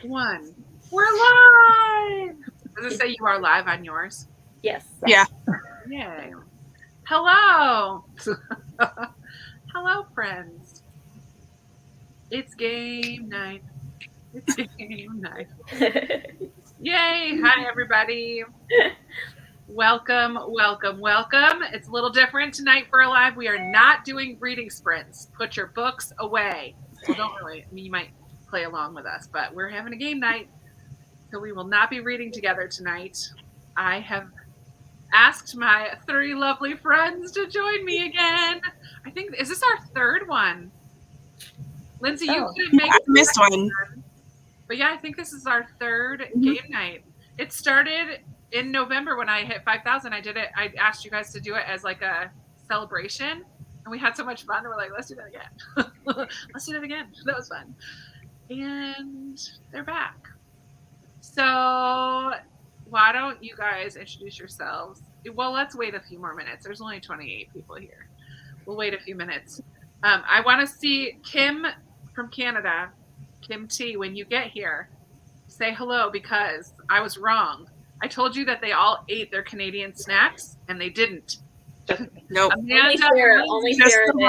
1. We're live! Does it say you are live on yours? Yes. Yeah. Yay. Hello! Hello, friends. It's game night. It's game night. Yay! Hi, everybody. Welcome, welcome, welcome. It's a little different tonight for Alive. We are not doing reading sprints. Put your books away. Well, don't really. I mean, you might play along with us, but we're having a game night, so we will not be reading together tonight. I have asked my 3 lovely friends to join me again. I think, is this our 3rd one? Lindsay, you couldn't make I missed one. But yeah, I think this is our 3rd game night. It started in November when I hit 5,000. I did it. I asked you guys to do it as like a celebration, and we had so much fun. We're like, let's do that again. Let's do that again. That was fun. And they're back. So why don't you guys introduce yourselves? Well, let's wait a few more minutes. There's only 28 people here. We'll wait a few minutes. I want to see Kim from Canada, Kim T, when you get here, say hello, because I was wrong. I told you that they all ate their Canadian snacks, and they didn't. Nope. Amanda, Only Sarah did.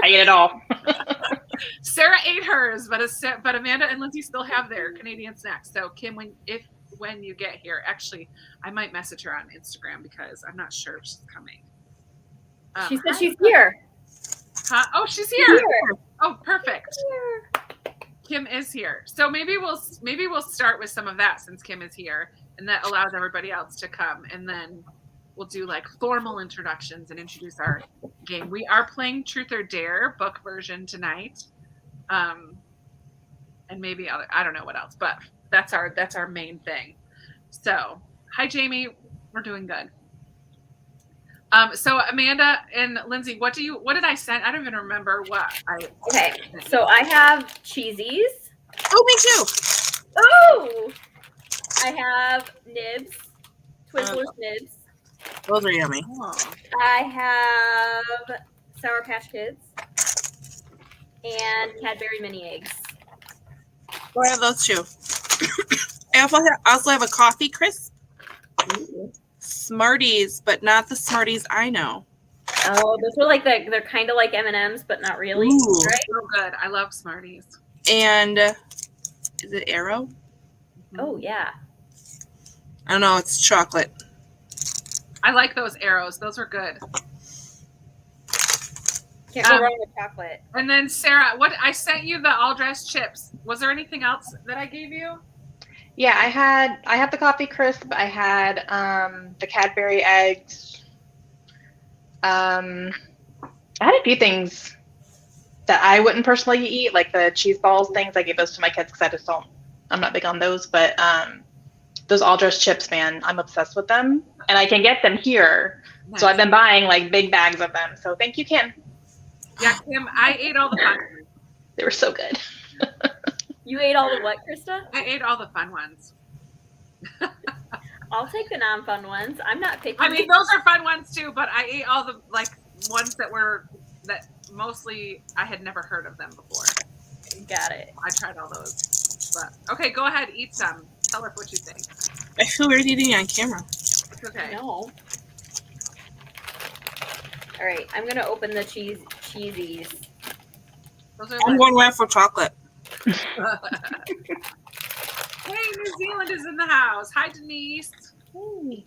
I ate it all. Sarah ate hers, but Amanda and Lindsay still have their Canadian snacks. So Kim, when you get here, actually, I might message her on Instagram because I'm not sure if she's coming. She said she's here. Huh? Oh, she's here. Oh, perfect. Kim is here. So maybe we'll start with some of that since Kim is here, and that allows everybody else to come, and then we'll do like formal introductions and introduce our game. We are playing Truth or Dare book version tonight. And maybe other, I don't know what else, but that's our main thing. So, hi Jamie, we're doing good. So Amanda and Lindsay, what did I send? I don't even remember what I. Okay, so I have cheesies. Oh, me too. Oh, I have nibs, Twizzlers nibs. Those are yummy. Oh. I have Sour Patch Kids and Cadbury mini eggs. Oh, I have those too. I also have a coffee crisp. Smarties, but not the Smarties I know. Oh, those are like they're kind of like M&Ms, but not really. Ooh. Right? So good. I love Smarties. And is it Arrow? Oh yeah. I don't know. It's chocolate. I like those arrows. Those are good. Can't go wrong with chocolate. And then Sarah, I sent you the all dressed chips. Was there anything else that I gave you? Yeah, I had the coffee crisp. I had the Cadbury eggs. I had a few things that I wouldn't personally eat, like the cheese balls things. I gave those to my kids because I'm not big on those. But those all dressed chips, man, I'm obsessed with them, and I can get them here. Nice. So I've been buying like big bags of them. So thank you, Kim. Yeah, Kim, I ate all the fun ones. They were so good. You ate all the what, Krista? I ate all the fun ones. I'll take the non-fun ones. I'm not picking. I mean, those are fun ones too, but I ate all the ones that mostly I had never heard of them before. Got it. I tried all those. But okay, go ahead, eat some. Tell us what you think. I feel weird eating on camera. It's okay. No. All right, I'm gonna open the cheesies. I'm going right for chocolate. Hey, New Zealand is in the house. Hi, Denise. Hey.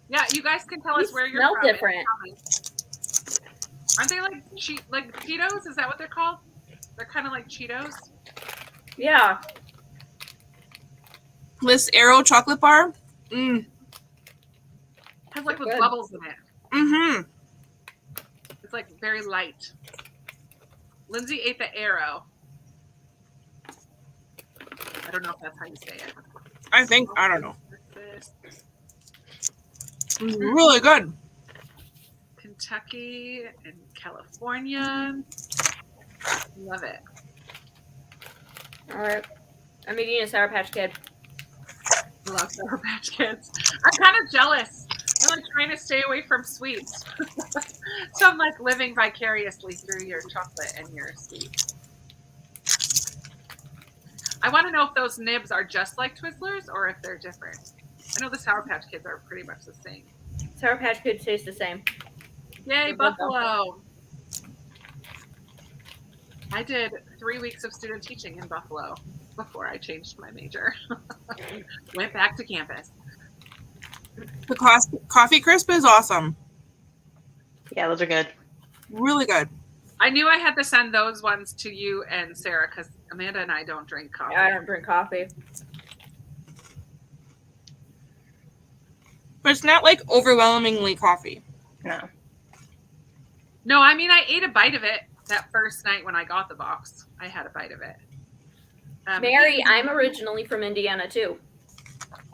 Yeah, you guys can tell us where you're smell from. Different. Aren't they like Cheetos? Is that what they're called? They're kind of like Cheetos. Yeah. This Arrow chocolate bar. Has like with bubbles in it. Mm-hmm. It's like very light. Lindsay ate the Arrow. I don't know if that's how you say it. I don't know. It's really good. Kentucky and California. Love it. All right. I'm eating a Sour Patch Kid. I love Sour Patch Kids. I'm kind of jealous. I'm like trying to stay away from sweets. So I'm like living vicariously through your chocolate and your sweets. I want to know if those nibs are just like Twizzlers or if they're different. I know the Sour Patch Kids are pretty much the same. Sour Patch Kids taste the same. Yay, I love them. Buffalo! I did 3 weeks of student teaching in Buffalo before I changed my major. Went back to campus. The coffee crisp is awesome. Yeah, those are good. Really good. I knew I had to send those ones to you and Sarah because Amanda and I don't drink coffee. I don't drink coffee. But it's not like overwhelmingly coffee. No. No, I mean, I ate a bite of it that first night when I got the box. I had a bite of it. Mary, I'm originally from Indiana too.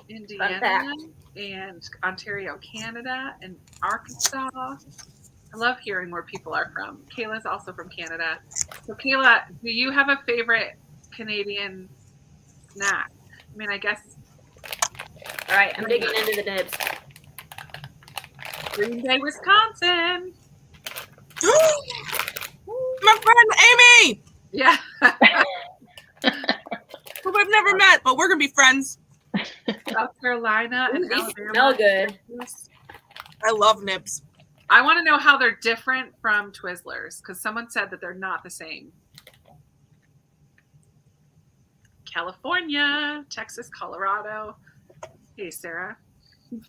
Indiana and Ontario, Canada, and Arkansas. I love hearing where people are from. Kayla's also from Canada. So, Kayla, do you have a favorite Canadian snack? I mean, I guess. All right, I'm digging into the nibs. Green Green Bay, Wisconsin. My friend Amy, Yeah. who I've never met, but we're gonna be friends. South Carolina and Ooh, these Alabama. smell good. I love nibs. I want to know how they're different from Twizzlers because someone said that they're not the same. California, Texas, Colorado. Hey, Sarah.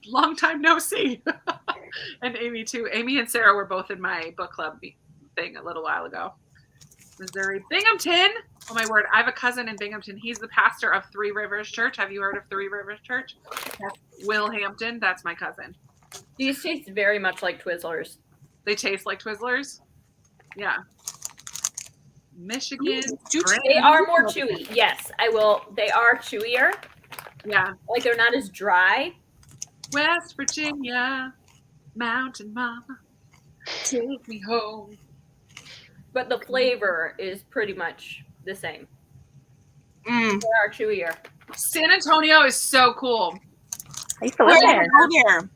Long time no see. And Amy, too. Amy and Sarah were both in my book club thing a little while ago. Missouri. Binghamton. Oh, my word. I have a cousin in Binghamton. He's the pastor of Three Rivers Church. Have you heard of Three Rivers Church? That's Will Hampton. That's my cousin. These taste very much like Twizzlers. They taste like Twizzlers? Yeah. Michigan. They are more chewy. Yes, I will. They are chewier. Yeah. Like they're not as dry. West Virginia, Mountain Mama, take me home. But the flavor is pretty much the same. Mm. They are chewier. San Antonio is so cool. I used to live there. There.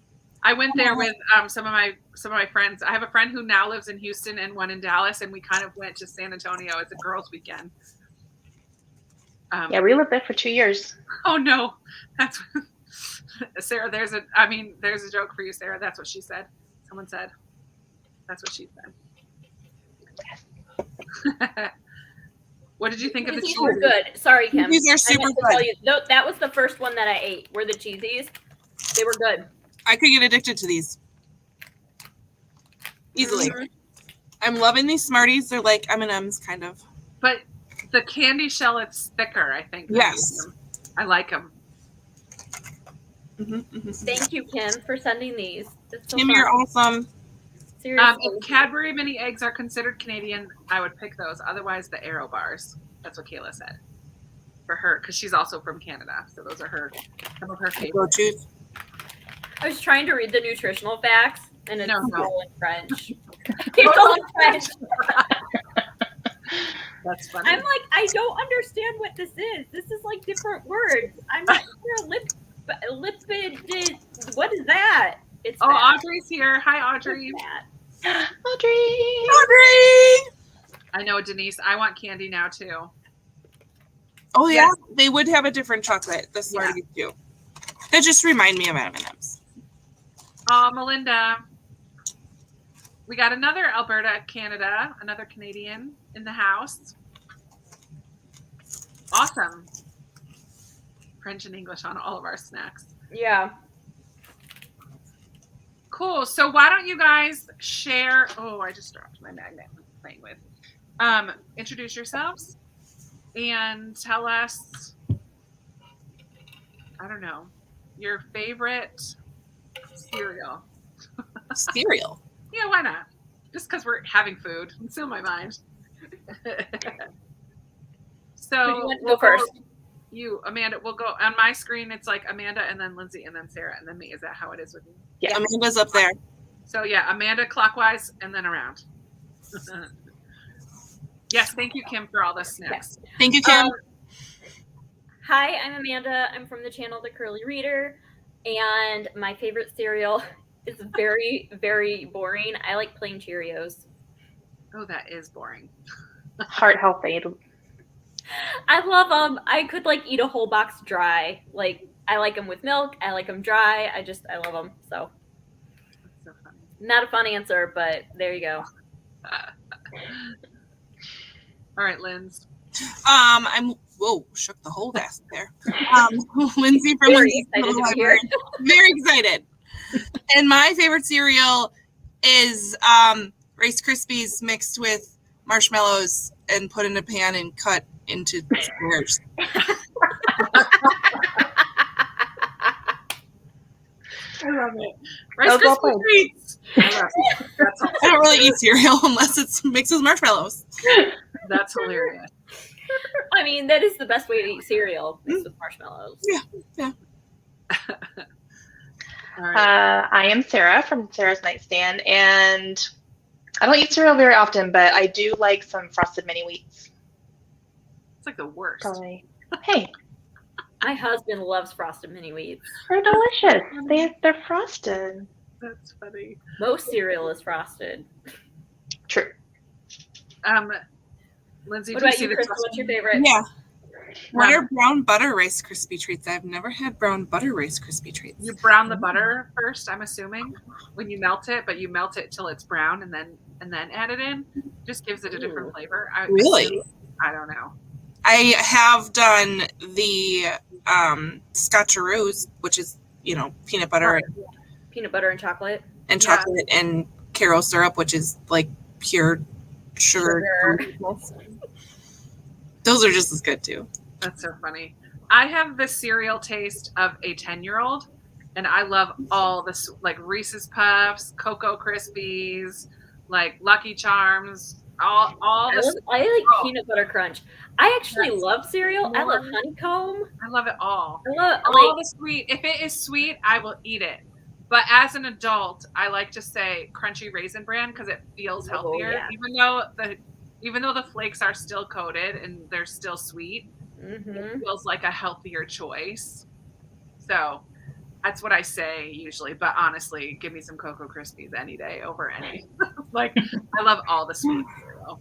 I went there with some of my friends. I have a friend who now lives in Houston and one in Dallas, and we kind of went to San Antonio as a girls' weekend. Yeah, we lived there for 2 years. Oh no, that's Sarah. There's a joke for you, Sarah. That's what she said. Someone said. That's what she said. What did you think of the These cheese? were good. Sorry, Kim. These are super I meant to tell good. you, no, that was the first one that I ate. Were the cheesies? They were good. I could get addicted to these easily. Mhm. I'm loving these Smarties. They're like M&Ms, kind of. But the candy shell, it's thicker, I think. Yes. I like them. Thank you, Kim, for sending these. It's so Kim, fun. you're awesome. Seriously. If Cadbury mini eggs are considered Canadian, I would pick those. Otherwise, the Aero bars. That's what Kayla said. For her, because she's also from Canada. So those are some of her Go favorites. choose. I was trying to read the nutritional facts, and it's No. all in French. It's all in French. That's funny. I'm like, I don't understand what this is. This is like different words. I'm not sure. Lipid. What is that? It's Oh, that. Audrey's here. Hi, Audrey. What's that? Audrey! Audrey! I know, Denise. I want candy now, too. Oh, yeah. They would have a different chocolate, the Smarties too. That just remind me of M&Ms. Oh, Melinda. We got another Alberta, Canada, another Canadian in the house. Awesome. French and English on all of our snacks. Yeah. Cool. So why don't you guys share? Oh, I just dropped my magnet I'm playing with. Introduce yourselves and tell us, I don't know, your favorite cereal. Cereal. Yeah, why not? Just because we're having food. It's in my mind. Who do you So want to go first? You, Amanda, we'll go on my screen. It's like Amanda and then Lindsay and then Sarah and then me. Is that how it is with you? Yeah. Amanda's up there. So yeah, Amanda clockwise and then around. Yes, thank you, Kim, for all the snacks. Thank you, Kim. Hi, I'm Amanda. I'm from the channel The Curly Reader, and my favorite cereal is very, very boring. I like plain Cheerios. Oh, that is boring. Heart healthy. I love them. I could like eat a whole box dry. Like I like them with milk. I like them dry. I love them. So That's so funny. not a fun answer, but there you go. All right, Linz. I'm shook the whole desk there. Lindsay from Very Lindsay's excited Little to be Library. here. Very excited. And my favorite cereal is Rice Krispies mixed with marshmallows and put in a pan and cut into squares. I love it. Rice Krispies treats. That's I don't really eat cereal unless it's mixed with marshmallows. That's hilarious. I mean, that is the best way to eat cereal mixed with marshmallows. Yeah. All right. I am Sarah from Sarah's Nightstand, and I don't eat cereal very often, but I do like some frosted mini wheats. It's like the worst. Probably. Hey, My husband loves frosted mini wheats. they're delicious. They're frosted. That's funny. Most cereal is frosted. True. Lindsay, What do you about see you, the Crystal? What's your favorite? Yeah. What are brown butter Rice Krispie treats? I've never had brown butter Rice Krispie treats. You brown the butter first, I'm assuming, when you melt it, but you melt it till it's brown and then add it in. Just gives it a different flavor. Really? I don't know. I have done the scotcheroos, which is, peanut butter Peanut butter and chocolate. and chocolate and Karo syrup, which is like pure sugar. Those are just as good too. That's so funny. I have the cereal taste of a 10-year-old, and I love all this, like Reese's Puffs, Cocoa Krispies, like Lucky Charms, all this. I like peanut butter crunch. I actually love cereal. I love More. honeycomb. I love it all. I love All the sweet. If it is sweet, I will eat it. But as an adult, I like to say Crunchy Raisin Bran because it feels healthier, yeah. even though the flakes are still coated and they're still sweet. It feels like a healthier choice. So that's what I say usually. But honestly, give me some Cocoa Krispies any day over any. Like I love all the sweet cereal.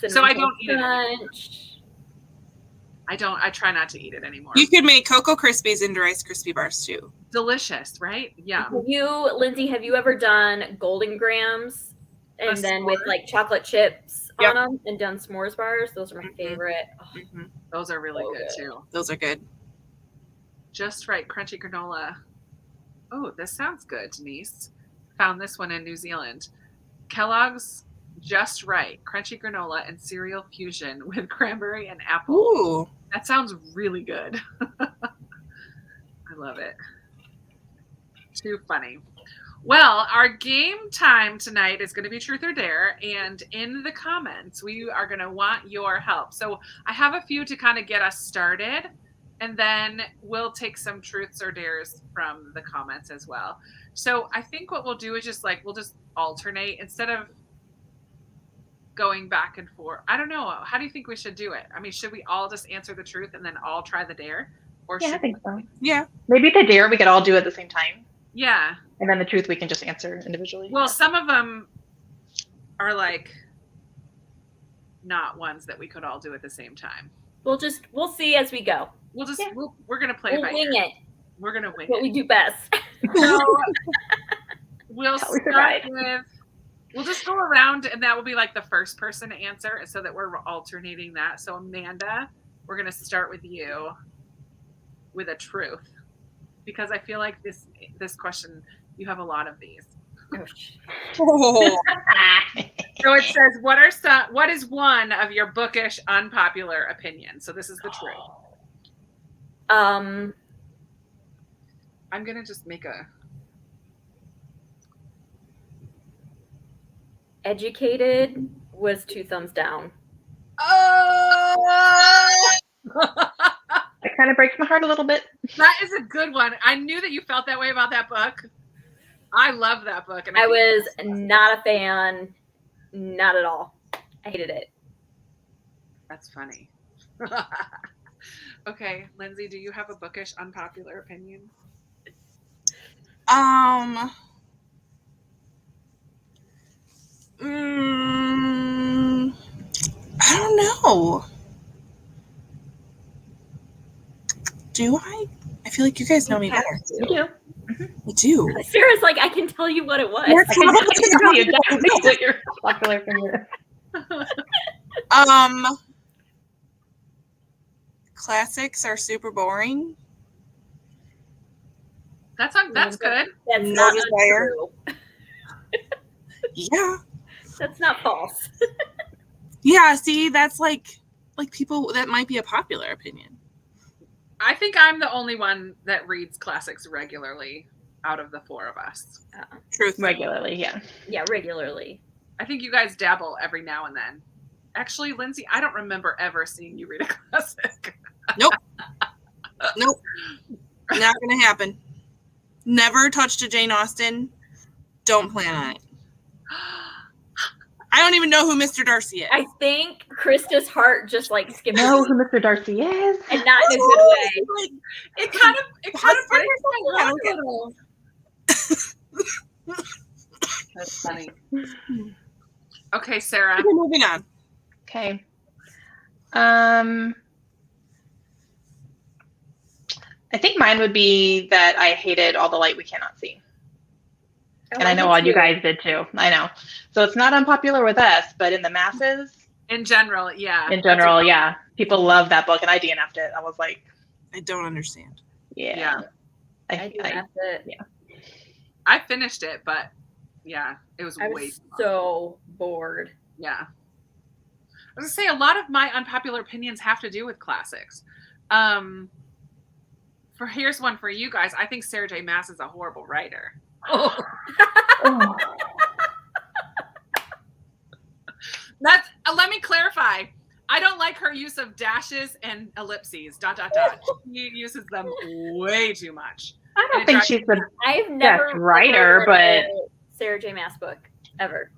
So I don't eat it anymore. I try not to eat it anymore. You could make Cocoa Krispies into Rice Krispie bars too. Delicious, right? Yeah. Lindsay, have you ever done Golden Grams and then with like chocolate chips on them and done s'mores bars? Those are my favorite. Mm-hmm. Those are really good too. Those are good. Just right, crunchy granola. Oh, this sounds good, Denise. Found this one in New Zealand. Kellogg's Just Right, crunchy granola and cereal fusion with cranberry and apple. Ooh. That sounds really good. I love it. Too funny. Well, our game time tonight is going to be Truth or Dare, and in the comments, we are going to want your help. So I have a few to kind of get us started, and then we'll take some Truths or Dares from the comments as well. So I think what we'll do is we'll just alternate instead of going back and forth. I don't know. How do you think we should do it? I mean, should we all just answer the truth and then all try the dare? Or Yeah, I think so. Yeah. Maybe the dare we could all do at the same time. Yeah. And then the truth we can just answer individually. Well, some of them are like not ones that we could all do at the same time. We'll see as we go. We're gonna play by wing ear. it. We're gonna wing What it. we do best. So we'll How we start survive. with. We'll just go around, and that will be like the first person to answer, so that we're alternating that. So Amanda, we're gonna start with you with a truth, because I feel like this question, you have a lot of these. Oh. So it says, what is one of your bookish unpopular opinions? So this is the truth. I'm gonna just make a Educated was 2 thumbs down. Oh That kind of breaks my heart a little bit. that is a good one. I knew that you felt that way about that book. I love that book. And I was not a fan. Not at all. I hated it. That's funny. Okay, Lindsay, do you have a bookish unpopular opinion? I don't know. Do I? I feel like you guys know me better. You do. I do. Sarah's like, I can tell you what it was. I can tell you exactly what your popular favorite is. Classics are super boring. That's good. That's No not desire. true. Yeah. That's not false. Yeah, see, that's like people, that might be a popular opinion. I think I'm the only one that reads classics regularly out of the four of us. Truth. Regularly, yeah. Yeah, regularly. I think you guys dabble every now and then. Actually, Lindsay, I don't remember ever seeing you read a classic. Nope. Nope. Not gonna happen. Never touched a Jane Austen. Don't plan on it. I don't even know who Mr. Darcy is. I think Krista's heart just like skipped. Know who Mr. Darcy is? And not in a good way. Like, It kind of breaks my I heart don't a little. That's funny. Okay, Sarah. okay, moving on. Okay. I think mine would be that I hated All the Light We Cannot See. And I know all you guys did too. I know. So it's not unpopular with us, but in the masses, In general, yeah. in general, yeah. People love that book, and I DNF'd it. I was like, I don't understand. Yeah. I do have to. yeah. I finished it, but yeah, it was I way was too long. so bored. Yeah. I was gonna say a lot of my unpopular opinions have to do with classics. Here's one for you guys. I think Sarah J. Maas is a horrible writer. Oh. That's let me clarify. I don't like her use of dashes and ellipses. ... She uses them way too much. I don't think she's the I've never writer, read but a Sarah J. Maas book ever.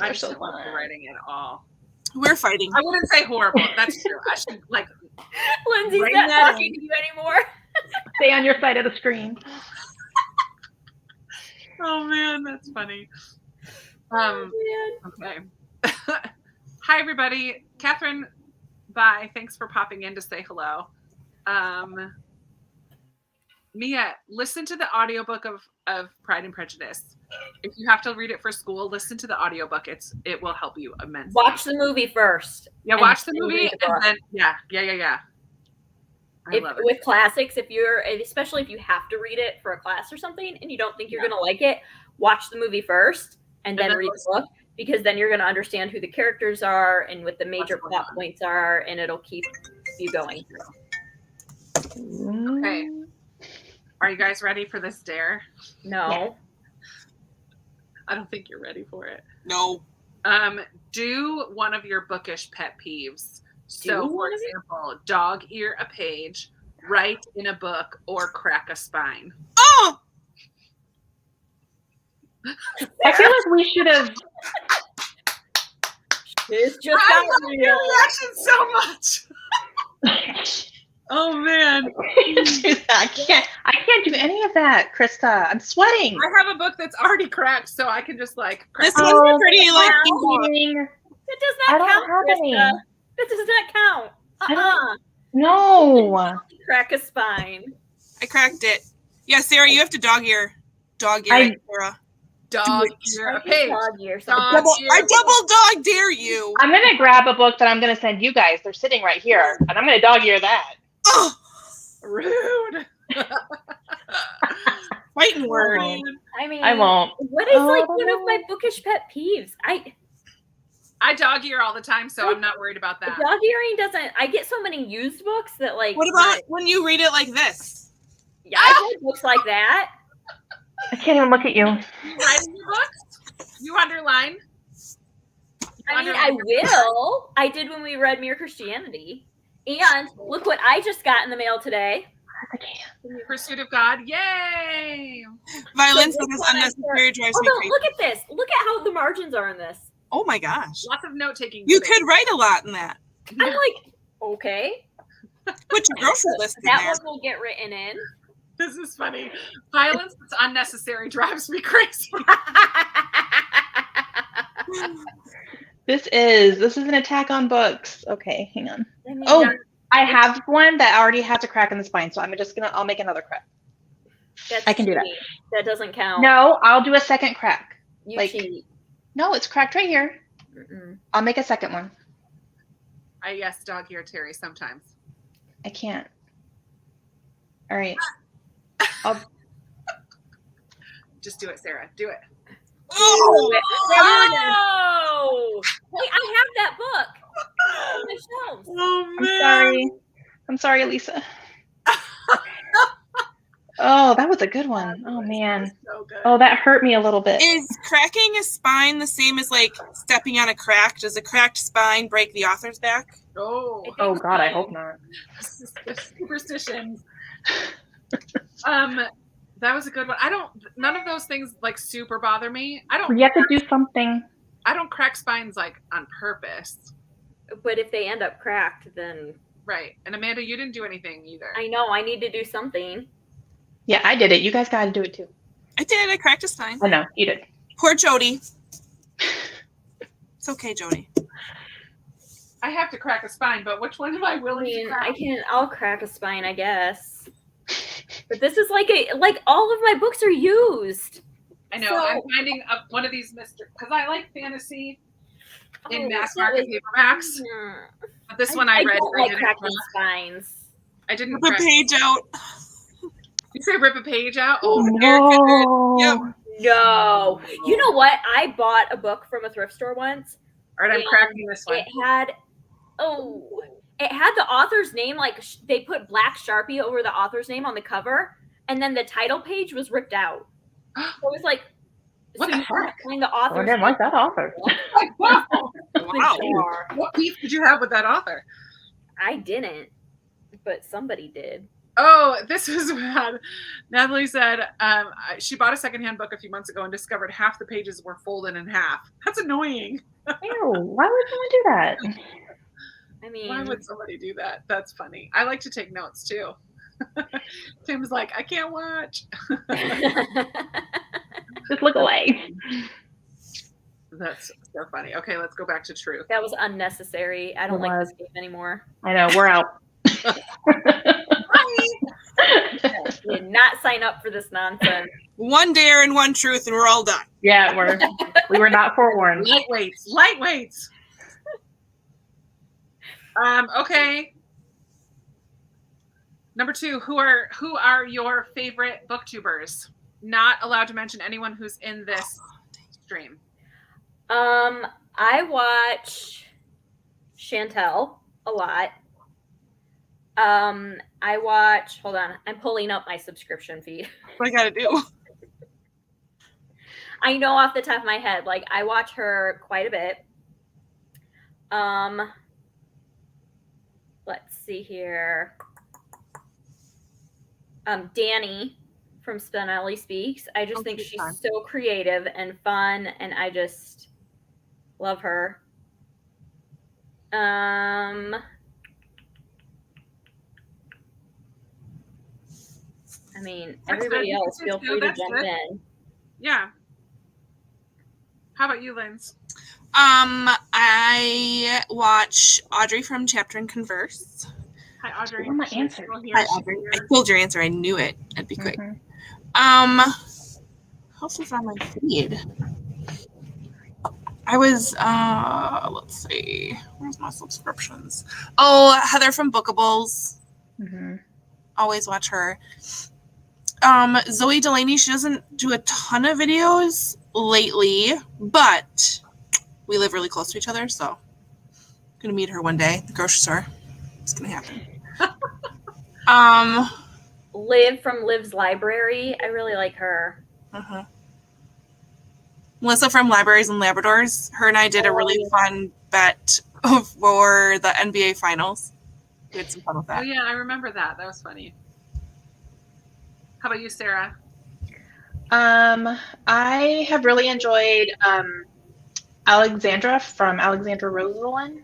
I just don't love her writing at all. We're fighting. I wouldn't say horrible. That's true. I should like Lindsay's Bring not that talking in. to you anymore. stay on your side of the screen. Oh man, that's funny. Man. Okay. Hi everybody. Catherine, bye. Thanks for popping in to say hello. Mia, listen to the audiobook of Pride and Prejudice. If you have to read it for school, listen to the audiobook. It will help you immensely. Watch the movie first. Yeah, and watch the then movie read the and book. then yeah. I love it. With classics, especially if you have to read it for a class or something and you don't think you're gonna like it, watch the movie first and then read the book, because then you're gonna understand who the characters are and what the major plot points are, and it'll keep you going. Okay. Are you guys ready for this dare? No. Yeah. I don't think you're ready for it. No. Do one of your bookish pet peeves. So, Do for one of example, dog ear a page, write in a book, or crack a spine. Oh! I feel like we should have. It's just I got love your real. reaction so much. Oh man, I can't do any of that, Krista. I'm sweating. I have a book that's already cracked, so I can just like. Crack This one's a pretty like It does I not don't count, have any. Krista. That does not count. I don't- No. Crack a spine. I cracked it. Yeah, Sarah, you have to dog ear Sarah. dog ear a page. Dog ear Dog something. ear. I double dog dare you. I'm gonna grab a book that I'm gonna send you guys. They're sitting right here, and I'm gonna dog ear that. Oh, Rude. fighting word. I mean, I won't. What is like one of my bookish pet peeves? I dog ear all the time, so I'm not worried about that. Dog earing doesn't. I get so many used books that like. What about when you read it like this? Yeah, I read books like that. I can't even look at you. You write in your books? You underline? I mean, I will. I did when we read Mere Christianity. And look what I just got in the mail today. I can't. Pursuit of God. Yay! Violence So that is this one I unnecessary drives me Although, crazy. look at this. Look at how the margins are in this. Oh my gosh. Lots of note taking. You could write a lot in that. I'm like, okay. Put your grocery list in That there. one will get written in. This is funny. Violence that's unnecessary drives me crazy. This is an attack on books. Okay, hang on. I mean, Oh, I have one that already has a crack in the spine, so I'll make another crack. I can do that. That doesn't count. No, I'll do a second crack. You cheat. No, it's cracked right here. Mm-mm. I'll make a second one. I yes, dog ear Terry sometimes. I can't. All right. I'll just do it, Sarah. Do it. Oh! Wait, I have that book on my shelves. Oh man. I'm sorry, Lisa. Oh, that was a good one. Oh man. So good. Oh, that hurt me a little bit. Is cracking a spine the same as like stepping on a crack? Does a cracked spine break the author's back? Oh God, I hope not. Superstitions. That was a good one. None of those things like super bother me. You have to do something. I don't crack spines like on purpose. But if they end up cracked, then right. And Amanda, you didn't do anything either. I know. I need to do something. Yeah, I did it. You guys got to do it too. I did. I cracked a spine. I know you did. Poor Jody. It's okay, Jody. I have to crack a spine, but which one am I willing to crack? I'll crack a spine, I guess. But this is like all of my books are used. I know. So, I'm finding one of these because I like fantasy in mass market paperbacks. But this one I read. I don't like cracking spines. I didn't rip a page out. You say rip a page out? Oh no. Yep. No. You know what? I bought a book from a thrift store once. All right, I'm cracking this one. It had the author's name, like they put black Sharpie over the author's name on the cover, and then the title page was ripped out. So it was like, what the heck? The author. I didn't like that author. Wow. What beef did you have with that author? I didn't, but somebody did. Oh, this was bad. Natalie said she bought a secondhand book a few months ago and discovered half the pages were folded in half. That's annoying. Ew, why would someone do that? I mean, why would somebody do that? That's funny. I like to take notes too. Tim's like, I can't watch. Just look away. That's so funny. Okay, let's go back to truth. That was unnecessary. I don't like this game anymore. I know, we're out. Did not sign up for this nonsense. One dare and one truth, and we're all done. Yeah, we were not forewarned. Lightweights. Okay. Number 2, who are your favorite booktubers? Not allowed to mention anyone who's in this stream. I watch Chantel a lot. Hold on, I'm pulling up my subscription feed. What I gotta do? I know off the top of my head, like I watch her quite a bit. Let's see here. Danny from Spinelli Speaks. I just think she's so creative and fun, and I just love her. I mean, everybody else, feel free to jump in. Yeah. How about you, Linz? I watch Audrey from Chapter and Converse. Hi, Audrey. What's my answer? Hi, Audrey. I told your answer. I knew it. That'd be quick. Mm-hmm. Who else was on my feed? I was, let's see. Where's my subscriptions? Oh, Heather from Bookables. Mm-hmm. Always watch her. Zoe Delaney, she doesn't do a ton of videos lately, but we live really close to each other, so I'm gonna meet her one day at the grocery store. It's gonna happen. Liv from Liv's Library, I really like her. Uh-huh. Melissa from Libraries and Labradors. Her and I did a really fun bet for the NBA Finals. We had some fun with that. Oh yeah, I remember that. That was funny. How about you, Sarah? I have really enjoyed Alexandra from Alexandra Rosalind.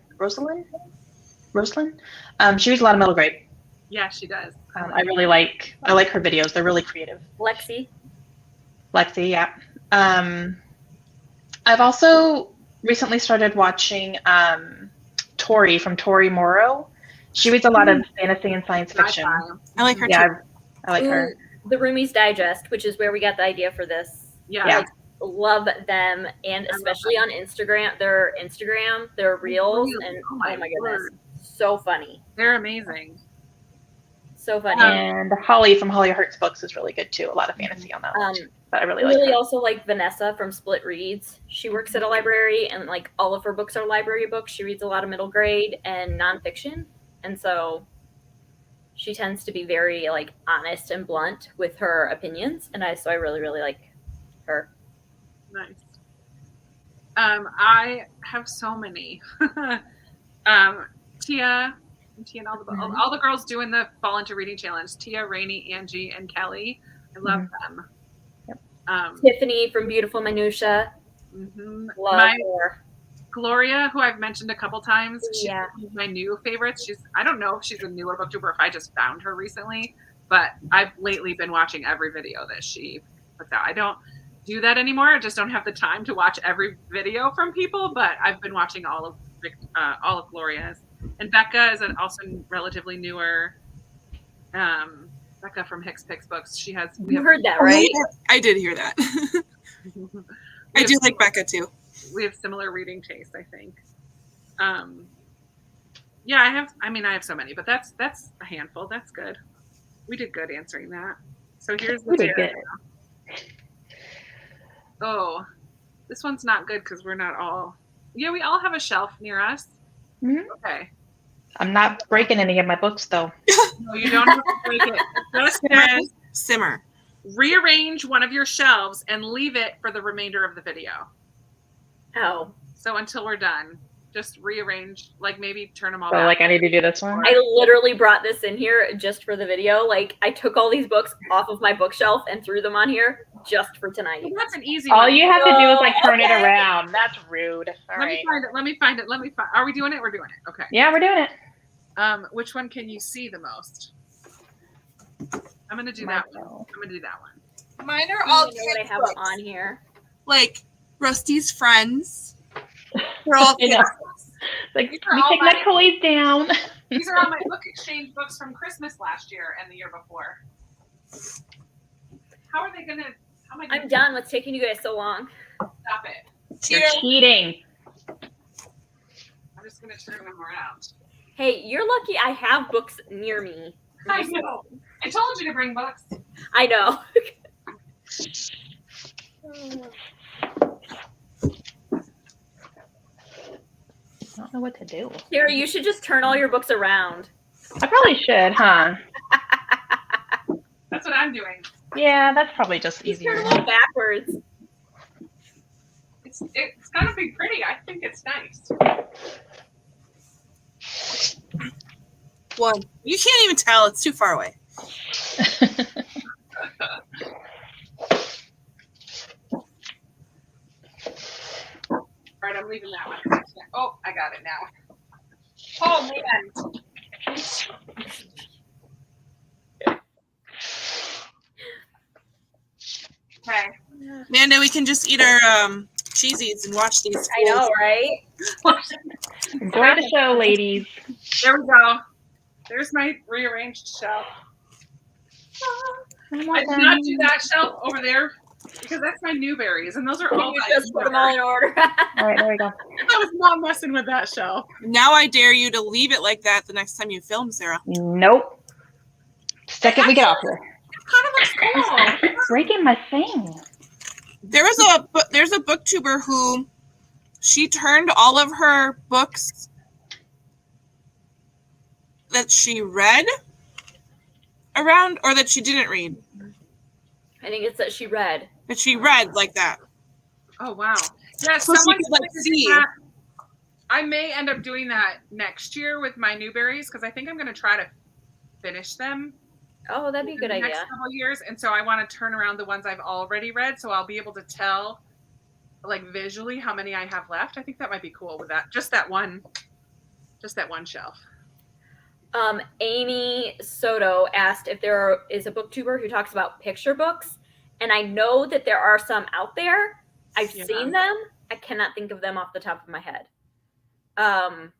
She reads a lot of middle grade. Yeah, she does. I like her videos. They're really creative. Lexi, yeah. I've also recently started watching Tori from Tori Morrow. She reads a lot of fantasy and science fiction. I like her Yeah, too. I like her. The Roomies Digest, which is where we got the idea for this. Yeah. Like, love them, and especially on Instagram, their reels, and oh my goodness, word. so funny. They're amazing. So funny. And Holly from Holly Hearts Books is really good too. A lot of fantasy on that one. But I really like her. Also like Vanessa from Split Reads. She works at a library, and like all of her books are library books. She reads a lot of middle grade and nonfiction, and so she tends to be very like honest and blunt with her opinions, and I really, really like her. Nice. I have so many. Tia and all the girls doing the Fall Into Reading Challenge. Tia, Rainey, Angie, and Kelly. I love them. Yep. Tiffany from Beautiful Minutia. Love her. Gloria, who I've mentioned a couple times. She's my new favorite. I don't know if she's a newer booktuber, if I just found her recently, but I've lately been watching every video that she puts out. I don't do that anymore. I just don't have the time to watch every video from people, but I've been watching all of Gloria's. And Becca is also relatively newer. Becca from Hicks Picks Books. You heard that, right? I did hear that. I do like Becca too. We have similar reading tastes, I think. Yeah, I have so many, but that's a handful. That's good. We did good answering that. So here's the did. Oh, this one's not good because we're not all. Yeah, we all have a shelf near us. Mm-hmm. Okay. I'm not breaking any of my books though. No, you don't have to break it. It just says simmer. Rearrange one of your shelves and leave it for the remainder of the video. Oh. So until we're done, just rearrange, like maybe turn them all So back. like I need to do this one? I literally brought this in here just for the video. Like I took all these books off of my bookshelf and threw them on here just for tonight. Well, that's an easy All one. you have to do is like turn it around. That's rude. Let me find it. Are we doing it? We're doing it. Okay. Yeah, we're doing it. Which one can you see the most? I'm gonna do that one. Mine are all what I have books. on here. Like Rusty's Friends. They're all kids. Like, let me take my toys down. These are all my book exchange books from Christmas last year and the year before. I'm done. What's taking you guys so long? Stop it. You're cheating. I'm just gonna turn them around. Hey, you're lucky I have books near me. I know. I told you to bring books. I know. I don't know what to do. Sarah, you should just turn all your books around. I probably should, huh? That's what I'm doing. Yeah, that's probably just easier. Turn them backwards. It's gonna be pretty. I think it's nice. One. You can't even tell. It's too far away. All right, I'm leaving that one. Oh, I got it now. Oh, man. Okay. Amanda, we can just eat our cheesies and watch these. I know, right? Enjoy the show, ladies. There we go. There's my rearranged shelf. I did not do that shelf over there because that's my Newberries, and those are all. You just put them all in order. All right, there we go. I was not messing with that shelf. Now I dare you to leave it like that the next time you film, Sarah. Nope. Second we get off here. It kind of looks cool. Breaking my thing. There's a booktuber who she turned all of her books that she read around, or that she didn't read. I think it's that she read. That she read like that. Oh wow! Yeah, So she someone could, like, see. that. I may end up doing that next year with my Newberries because I think I'm going to try to finish them. Oh, that'd be a good in the idea. next couple years, and so I want to turn around the ones I've already read, so I'll be able to tell, like visually, how many I have left. I think that might be cool with that. Just that one shelf. Amy Soto asked if there is a booktuber who talks about picture books, and I know that there are some out there. I've seen them. I cannot think of them off the top of my head. But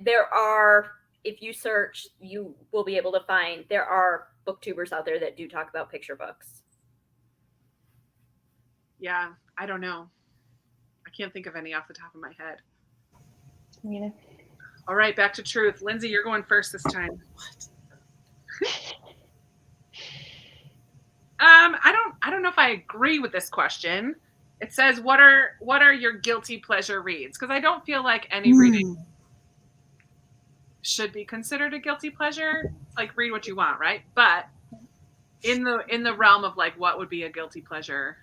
there are if you search, you will be able to find there are booktubers out there that do talk about picture books. Yeah, I don't know. I can't think of any off the top of my head. Yeah. All right, back to truth. Lindsay, you're going first this time. I don't know if I agree with this question. It says, what are your guilty pleasure reads? Because I don't feel like any reading should be considered a guilty pleasure. Like, read what you want, right? But in the realm of like, what would be a guilty pleasure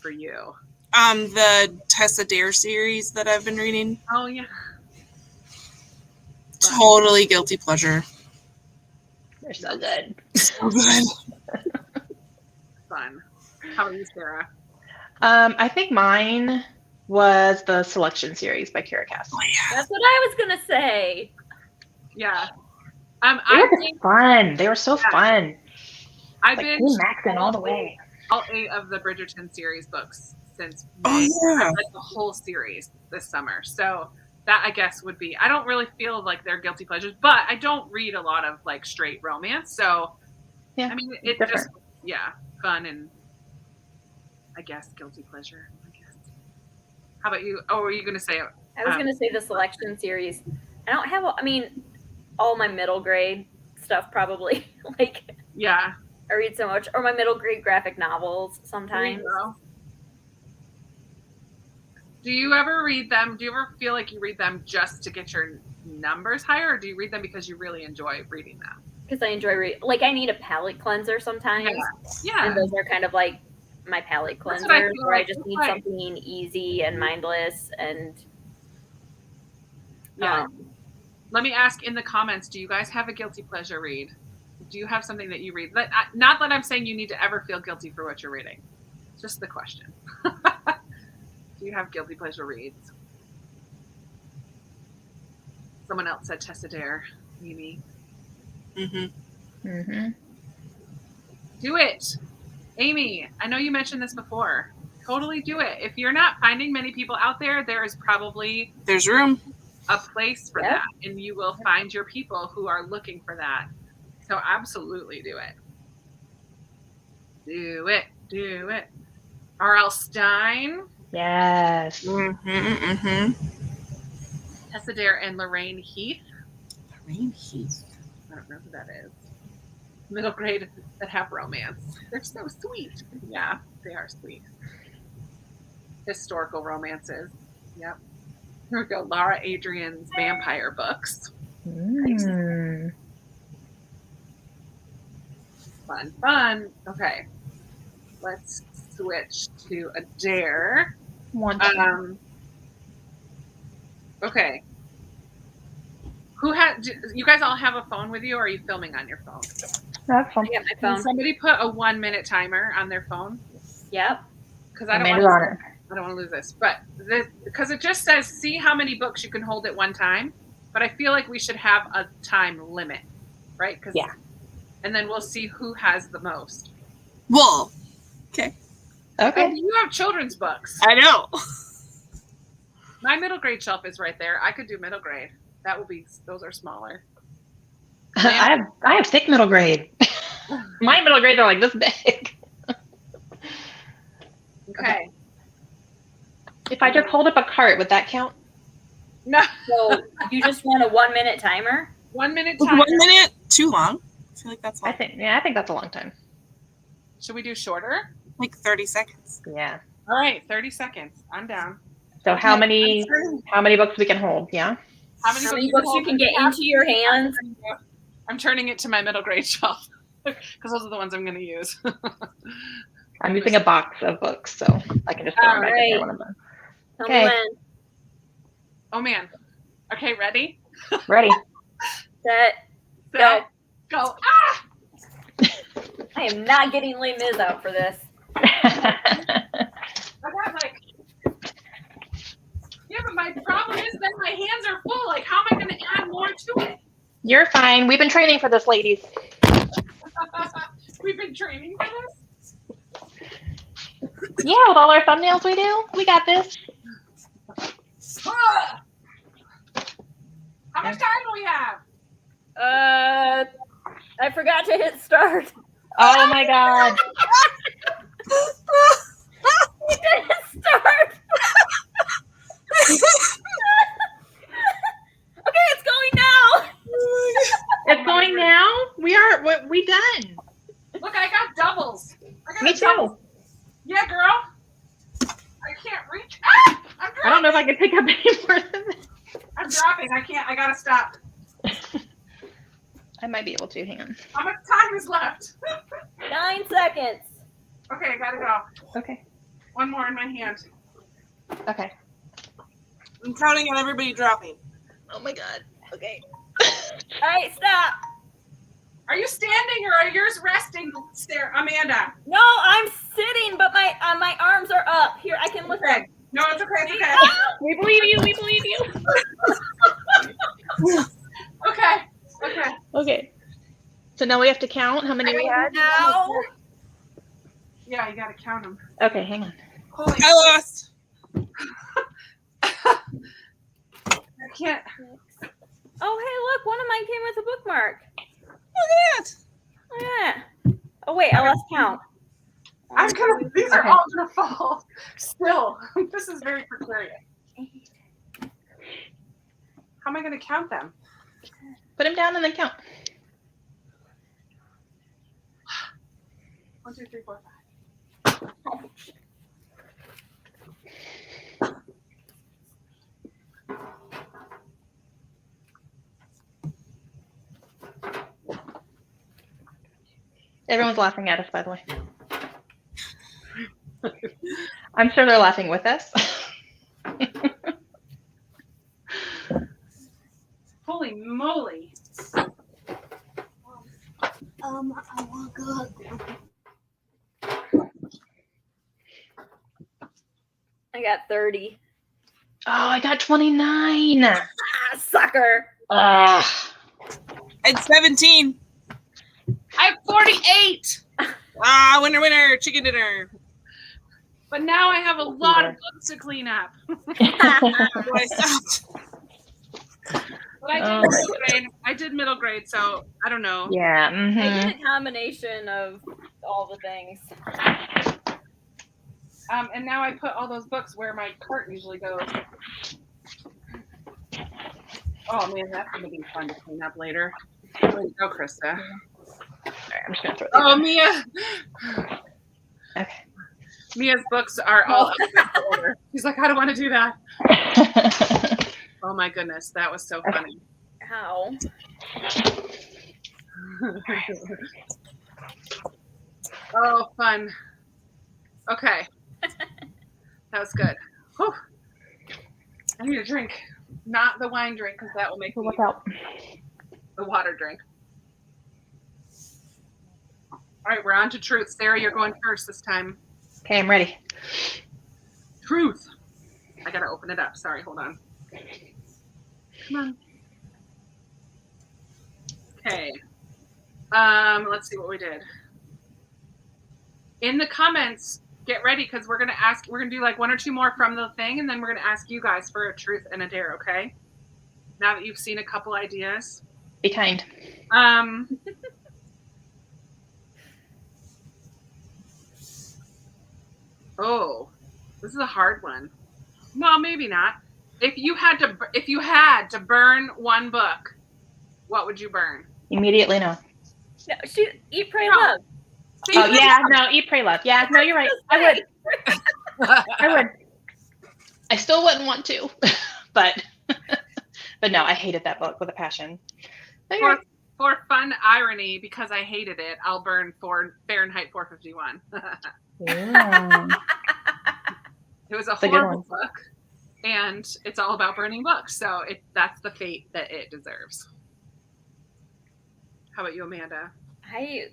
for you? The Tessa Dare series that I've been reading. Oh yeah. Totally guilty pleasure. They're so good. So good. Fun. How about you, Sarah? I think mine was the Selection series by Kira Cass. Oh, yeah. That's what I was gonna say. Yeah. They were just fun. They were so fun. I've Like been Maxon all the way. all 8 of the Bridgerton series books since Oh, May. yeah. I've read the whole series this summer. So that, I guess, would be, I don't really feel like they're guilty pleasures, but I don't read a lot of like straight romance. So Yeah, I mean, it different. just, yeah, fun and I guess guilty pleasure. I guess. How about you? Oh, were you going to say? I was gonna say the Selection series. I don't have. I mean, all my middle grade stuff probably. Like, Yeah. I read so much, or my middle grade graphic novels sometimes. Do you ever read them? Do you ever feel like you read them just to get your numbers higher, or do you read them because you really enjoy reading them? Because I enjoy reading. Like, I need a palate cleanser sometimes. Yeah. And those are kind of like my palate That's what I cleansers, feel where I like. just need Right. something easy and mindless and. Yeah. Let me ask in the comments, do you guys have a guilty pleasure read? Do you have something that you read? Not that I'm saying you need to ever feel guilty for what you're reading. Just the question. Do you have guilty pleasure reads? Someone else said Tessa Dare. Amy. Mm-hmm. Mm-hmm. Do it. Amy, I know you mentioned this before. Totally do it. If you're not finding many people out there, there is probably There's room. a place for Yep. that, and you will find your people who are looking for that. So absolutely do it. Do it. Do it. R.L. Stein, Yes. Mm-hmm. Mm-hmm. Tessa Dare, and Lorraine Heath. Lorraine Heath. I don't know who that is. Middle grade that have romance. They're so sweet. Yeah, they are sweet. Historical romances. Yep. Here we go. Laura Adrian's vampire books. Mm. Fun, fun. Okay. Let's switch to a dare. Okay. Who you guys all have a phone with you, or are you filming on your phone? That's fun. I got my Can phone. somebody put a 1-minute timer on their phone? Yep. Because I don't Amanda's want on it. I don't want to lose this, but because it just says see how many books you can hold at one time, but I feel like we should have a time limit, right? Yeah. And then we'll see who has the most. Well, okay. Okay. And you have children's books. I know. My middle grade shelf is right there. I could do middle grade. Those are smaller. I have thick middle grade. My middle grades are like this big. Okay. If I just hold up a cart, would that count? No. So you just want a 1-minute timer? 1-minute Was timer. 1 minute too long? I feel like that's long. I think that's a long time. Should we do shorter? Like 30 seconds. Yeah. All right, 30 seconds. I'm down. So how many books we can hold? Yeah. How How many books you can get into your hands? I'm turning it to my middle grade shelf because those are the ones I'm going to use. I'm using a box of books, so I can just put them back in there one of them. Tell me Okay. when. Oh man. Okay, ready? Ready. Set. Go. Go. Ah! I am not getting Les Mis out for this. I got like. Yeah, but my problem is then my hands are full. Like, how am I going to add more to it? You're fine. We've been training for this, ladies. We've been training for this. Yeah, with all our thumbnails we do. We got this. Ah! How much time do we have? I forgot to hit start. Oh my god. We didn't start. Okay, it's going now. It's going now? We done. Look, I got doubles. I got Me a double. too. Yeah, girl. I can't reach. Ah! I'm dropping. I don't know if I can pick up any more than this. I'm dropping. I can't. I gotta stop. I might be able to. Hang on. How much time is left? 9 seconds. Okay, I gotta go. Okay. One more in my hand. Okay. I'm counting on everybody dropping. Oh my god. Okay. All right, stop. Are you standing or are yours resting, Amanda? No, I'm sitting, but my arms are up. Here, I can lift them. Okay. No, it's okay. It's okay. We believe you. We believe you. Okay. Okay. Okay. So now we have to count how many we had? Now. Yeah, you gotta count them. Okay, hang on. Holy I lost. I can't. Oh, hey, look, one of mine came with a bookmark. Look at that. Look at that. Oh, wait, I lost count. I'm gonna. These are Okay. all gonna fall. Still, this is very precarious. How am I gonna count them? Put them down and then count. 1, 2, 3, 4, 5. Everyone's laughing at us, by the way. I'm sure they're laughing with us. Holy moly! I got 30. Oh, I got 29. Ah, sucker. Ugh. I had 17. I have 48, Ah, winner, winner, chicken dinner. but now I have a lot of books to clean up. So I stopped. But I did Oh. middle grade. I did middle grade, so I don't know. Yeah. I Mm-hmm. did a combination of all the things. And now I put all those books where my cart usually goes. Oh man, that's gonna be fun to clean up later. There you go, Krista. All right, I'm just gonna throw these. Oh, Mia. Okay. Mia's books are all up in order. She's like, I don't want to do that. Oh my goodness, that was so funny. How? Oh, fun. Okay. That was good. Whew. I need a drink. Not the wine drink, because that will make me Look out. the water drink. All right, we're on to truth. Sarah, you're going first this time. Okay, I'm ready. Truth. I gotta open it up. Sorry, hold on. Come on. Okay. Let's see what we did. In the comments, get ready because we're gonna do like 1 or 2 more from the thing, and then we're gonna ask you guys for a truth and a dare, okay? Now that you've seen a couple ideas. Be kind. Oh, this is a hard one. Well, maybe not. If you had to burn one book, what would you burn? Immediately no. No, Eat, Pray, No. Love. Oh yeah, no, Eat, Pray, Love. Yeah, no, you're right. I would. I would. I still wouldn't want to, but no, I hated that book with a passion. But you're For fun irony, because I hated it, I'll burn Fahrenheit 451. right. It was a It's a good horrible book, and it's all about burning books, so that's the fate that it deserves. How about you, Amanda? I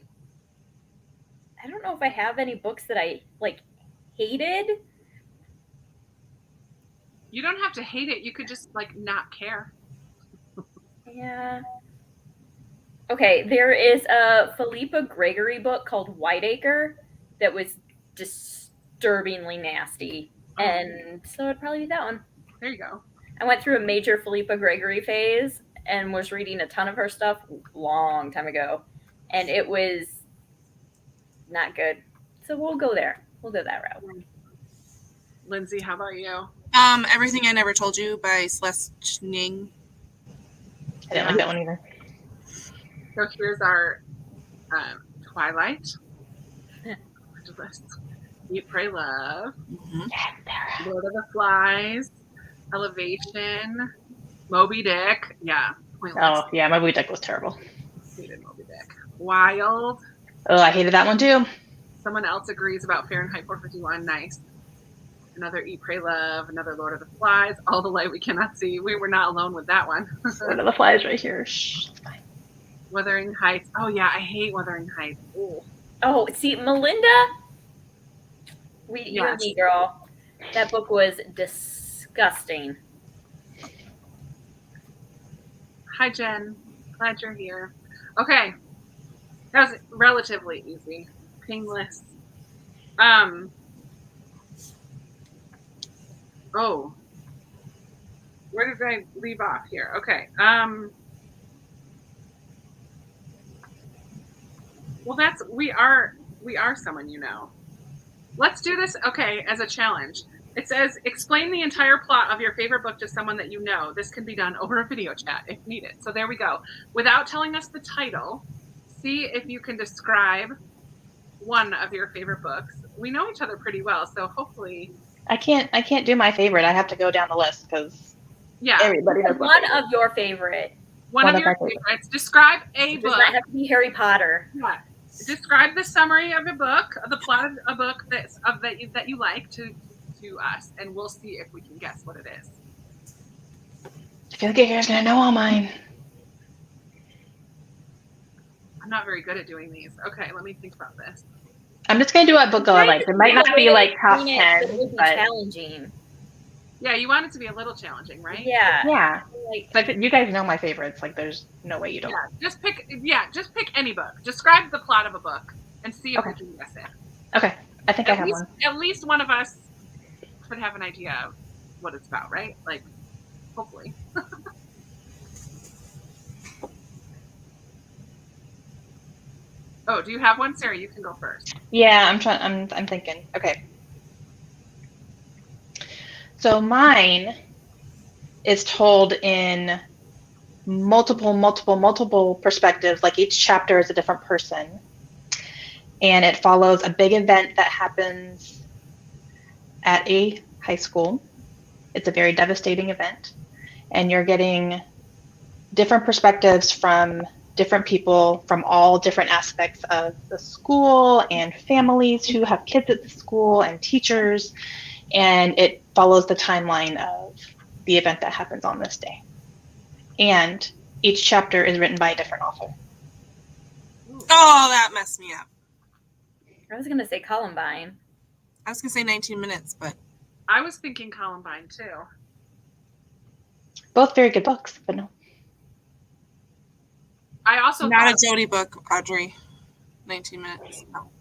don't know if I have any books that I like hated. You don't have to hate it. You could just like not care. Yeah. Okay, there is a Philippa Gregory book called Whiteacre that was disturbingly nasty, and so it'd probably be that one. There you go. I went through a major Philippa Gregory phase, and was reading a ton of her stuff long time ago, and it was not good. So we'll go there. We'll go that route. Lindsay, how about you? Everything I Never Told You by Celeste Ning. I didn't like that one either. So here's our Twilight. Eat, Pray, Love. Mm-hmm. Lord of the Flies. Elevation. Moby Dick. Yeah. Pointless. Oh, yeah, Moby Dick was terrible. Hated Moby Dick. Wild. Oh, I hated that one too. Someone else agrees about Fahrenheit 451. Nice. Another Eat, Pray, Love. Another Lord of the Flies. All the Light We Cannot See. We were not alone with that one. Lord of the Flies right here. Shh, it's fine. Wuthering Heights. Oh, yeah. I hate Wuthering Heights. Ooh. Oh, see, Melinda, you and me, girl. That book was disgusting. Hi, Jen. Glad you're here. Okay. That was relatively easy. Painless. Oh. Where did I leave off here? Okay. Well, we are someone you know. Let's do this, okay, as a challenge. It says, explain the entire plot of your favorite book to someone that you know. This can be done over a video chat if needed. So there we go. Without telling us the title, see if you can describe one of your favorite books. We know each other pretty well, so hopefully. I can't do my favorite. I have to go down the list because everybody has one of your favorite. One of your favorites. Describe a book. Does not have to be Harry Potter. Yeah. Describe the summary of a book, the plot of a book that you like to us, and we'll see if we can guess what it is. I feel like you guys are gonna know all mine. I'm not very good at doing these. Okay, let me think about this. I'm just gonna do a book I like. It might not be like top 10, it would be but challenging. Yeah, you want it to be a little challenging, right? Yeah. Yeah. Like, but you guys know my favorites. Like, there's no way you don't. Just pick any book. Describe the plot of a book and see if we can guess it. Okay. I think I have one. At least one of us could have an idea of what it's about, right? Like, hopefully. Oh, do you have one, Sarah? You can go first. Yeah, I'm thinking. Okay. So mine is told in multiple perspectives. Like each chapter is a different person. And it follows a big event that happens at a high school. It's a very devastating event. And you're getting different perspectives from different people from all different aspects of the school and families who have kids at the school and teachers. And it follows the timeline of the event that happens on this day. And each chapter is written by a different author. Oh, that messed me up. I was going to say Columbine. I was going to say 19 minutes, but... I was thinking Columbine, too. Both very good books, but no. I also Not a Jody book, Audrey. 19 minutes. No.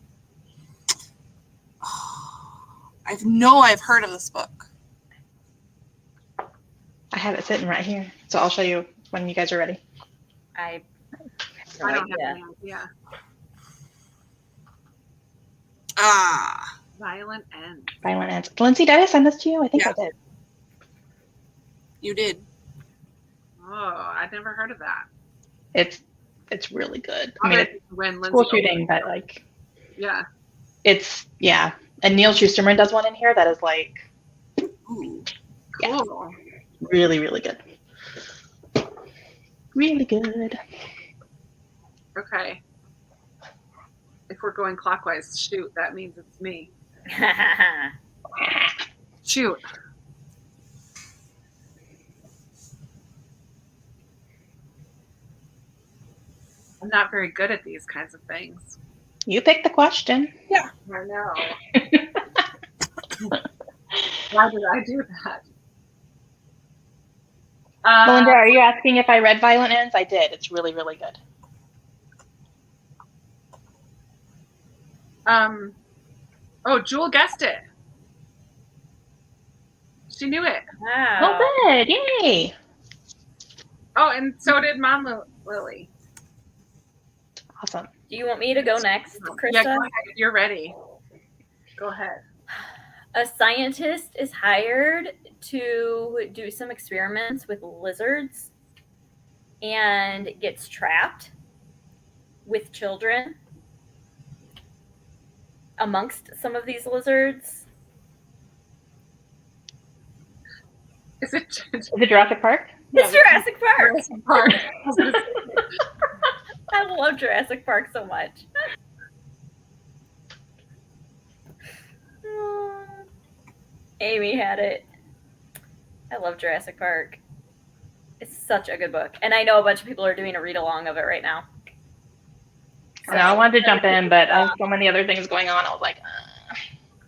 I've heard of this book. I have it sitting right here, so I'll show you when you guys are ready. I don't have any idea. Violent Ends. Violent Ends. Lindsay, did I send this to you? I think I did. You did. Oh, I'd never heard of that. It's really good. I mean, it's school shooting, but like, yeah, and Neil Schusterman does one in here that is like, ooh, yeah, cool. Really, really good. Really good. Okay. If we're going clockwise, shoot, that means it's me. Shoot. I'm not very good at these kinds of things. You pick the question. Yeah. I know. Why did I do that? Melinda, are you asking if I read Violent Ends? I did. It's really, really good. Oh, Jewel guessed it. She knew it. Wow. Oh, good. Yay. Oh, and so did Mom Lily. Awesome. Do you want me to go next, Krista? Yeah, go ahead. If you're ready. Go ahead. A scientist is hired to do some experiments with lizards and gets trapped with children amongst some of these lizards. Is it Jurassic Park? It's Jurassic Park. Jurassic Park. I love Jurassic Park so much. Amy had it. I love Jurassic Park. It's such a good book. And I know a bunch of people are doing a read along of it right now. So, I wanted to jump in, but I have so many other things going on. I was like,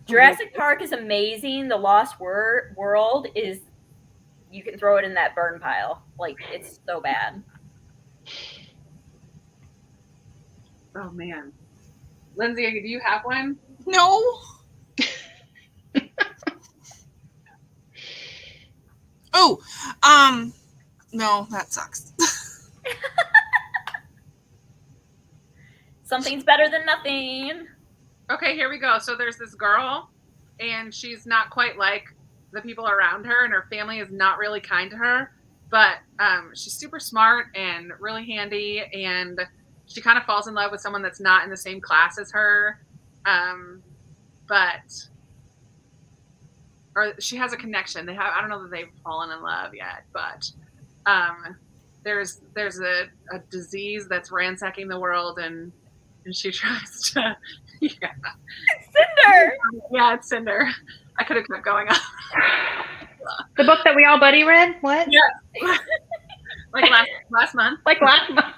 Jurassic Park is amazing. The Lost World is, you can throw it in that burn pile. Like, it's so bad. Oh, man. Lindsay, do you have one? No. Oh, no, that sucks. Something's better than nothing. Okay, here we go. So there's this girl, and she's not quite like the people around her, and her family is not really kind to her, but she's super smart and really handy, and she kind of falls in love with someone that's not in the same class as her, or she has a connection. I don't know that they've fallen in love yet, but there's a disease that's ransacking the world, and she tries to, yeah. It's Cinder. Yeah, it's Cinder. I could have kept going on. the book that we all buddy read? What? Yeah. Like last month. Like last month.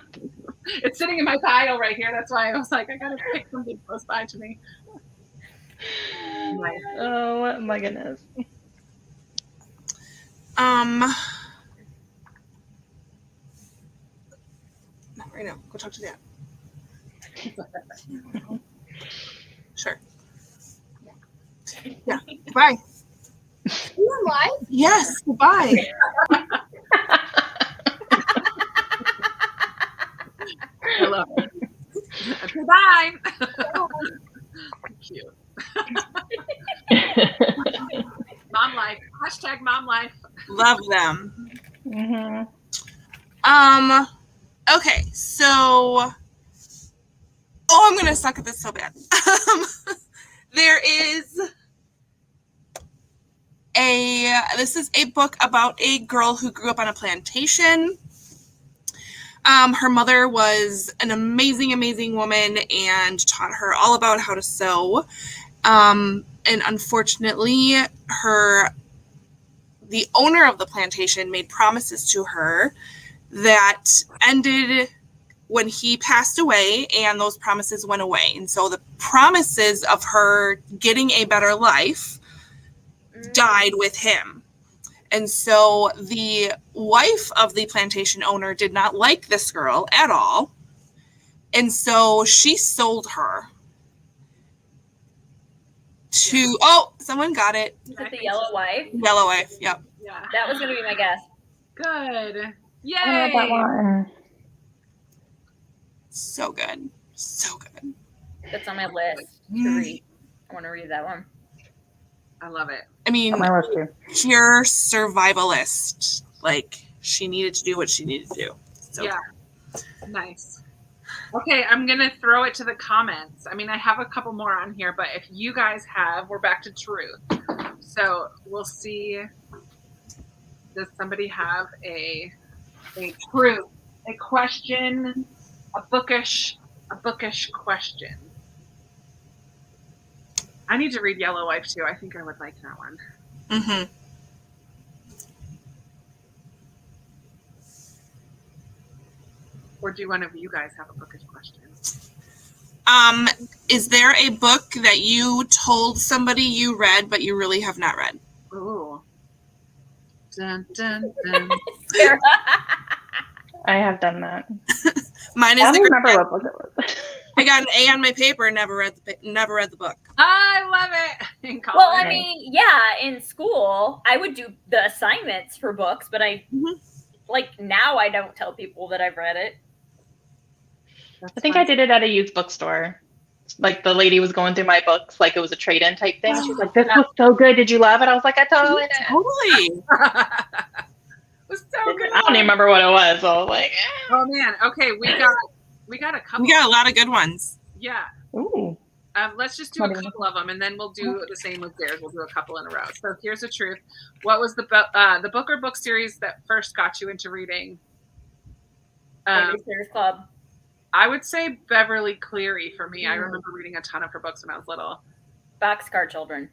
It's sitting in my pile right here. That's why I was like, I gotta pick something close by to me. Nice. Oh my goodness. Not right now. Go talk to Dad. Sure. Yeah. Goodbye. You alive? Yes. Goodbye. I love it. Goodbye. Cute. Mom life. Hashtag mom life. Love them. Mm-hmm. Okay, so I'm gonna suck at this so bad. There is this is a book about a girl who grew up on a plantation. Her mother was an amazing, amazing woman and taught her all about how to sew. And unfortunately, the owner of the plantation made promises to her that ended when he passed away, and those promises went away. And so the promises of her getting a better life died with him. And so the wife of the plantation owner did not like this girl at all. And so she sold her to, someone got it. Is it the Yellow Wife? Yellow Wife, yep. Yeah. That was going to be my guess. Good. Yay. I love that one. So good. So good. That's on my list to read. I want to read that one. I love it. I mean, On my list too. pure survivalist. Like, she needed to do what she needed to do. So Yeah. Nice. Okay, I'm going to throw it to the comments. I mean, I have a couple more on here, but if you guys we're back to truth. So we'll see. Does somebody have a truth, a question, a bookish question? I need to read Yellow Wife too. I think I would like that one. Mm-hmm. Or do one of you guys have a bookish question? Is there a book that you told somebody you read but you really have not read? Ooh. Dun, dun, dun. I have done that. Mine is I the don't remember what book it was. I got an A on my paper and never read the book. I love it. In college. Well, I mean, yeah, in school, I would do the assignments for books, but I like now I don't tell people that I've read it. I think I did it at a used bookstore. Like the lady was going through my books, like it was a trade-in type thing. She's like, "This was so good. Did you love it?" I was like, "I totally did." Totally. It was so good. I don't even remember what it was. So I was like, Oh man. Okay, we got a couple. We got a lot of good ones. Yeah. "Ooh." Let's just do a couple of them, and then we'll do the same with theirs. We'll do a couple in a row. So here's the truth. What was the book or book series that first got you into reading? Babysitter's Club. I would say Beverly Cleary for me. I remember reading a ton of her books when I was little. Boxcar Children.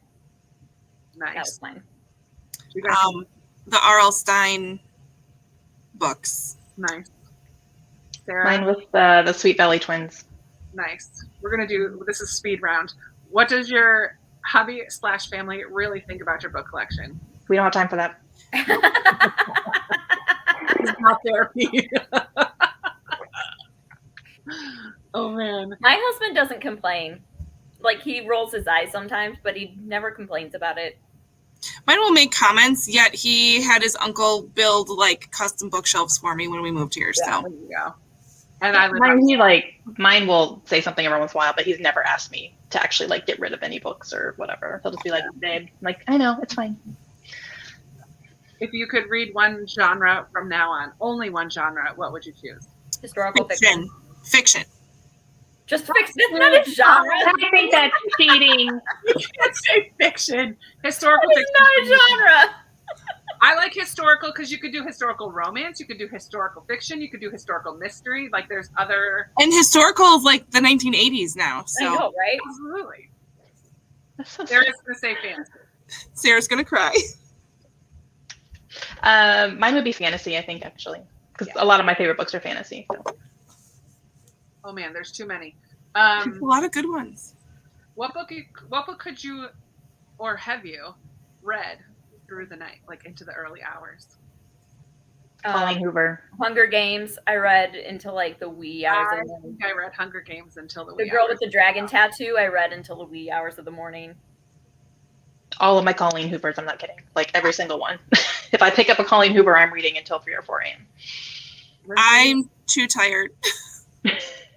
Nice. That was mine. You guys The R.L. Stein books. nice. Sarah? Mine was the Sweet Valley Twins. Nice. We're going to do, this is speed round. What does your hubby/family really think about your book collection? We don't have time for that. It's not therapy. Oh, man. My husband doesn't complain. Like, he rolls his eyes sometimes, but he never complains about it. Mine will make comments, yet he had his uncle build like custom bookshelves for me when we moved here. Yeah, So there you go. And I live Mine will say something every once in a while, but he's never asked me to actually like get rid of any books or whatever. He'll just be like, "Babe," I'm like, "I know, it's fine." If you could read one genre from now on, only one genre, what would you choose? Historical fiction. Fiction. Just fiction. It's not a genre. I think that's cheating. You can't say fiction. Historical It's fiction. not a genre. I like historical because you could do historical romance, you could do historical fiction, you could do historical mystery. Like there's other. And historical is like the 1980s now. So I know, right? Absolutely. That's so Sarah's going to say fantasy. Sarah's gonna cry. Mine would be fantasy, I think, actually, because a lot of my favorite books are fantasy. So. Oh man, there's too many. A lot of good ones. What book could you, or have you, read through the night, like into the early hours? Colleen Hoover. Hunger Games. I read until like the wee hours. I think I read Hunger Games until the The wee Girl hours. with the Dragon Tattoo. I read until the wee hours of the morning. All of my Colleen Hoovers. I'm not kidding. Like every single one. If I pick up a Colleen Hoover, I'm reading until 3 or 4 a.m. I'm too tired.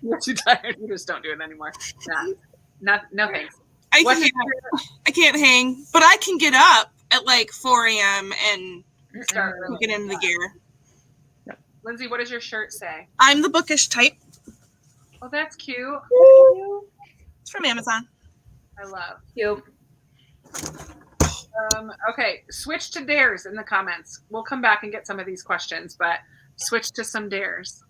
You're too tired. You just don't do it anymore. No thanks. I can't hang, but I can get up at like 4 a.m. and Start early. get into the gear. Lindsay, what does your shirt say? I'm the bookish type. Oh, that's cute. It's from Amazon. I love. Cute. Okay, switch to dares in the comments. We'll come back and get some of these questions, but switch to some dares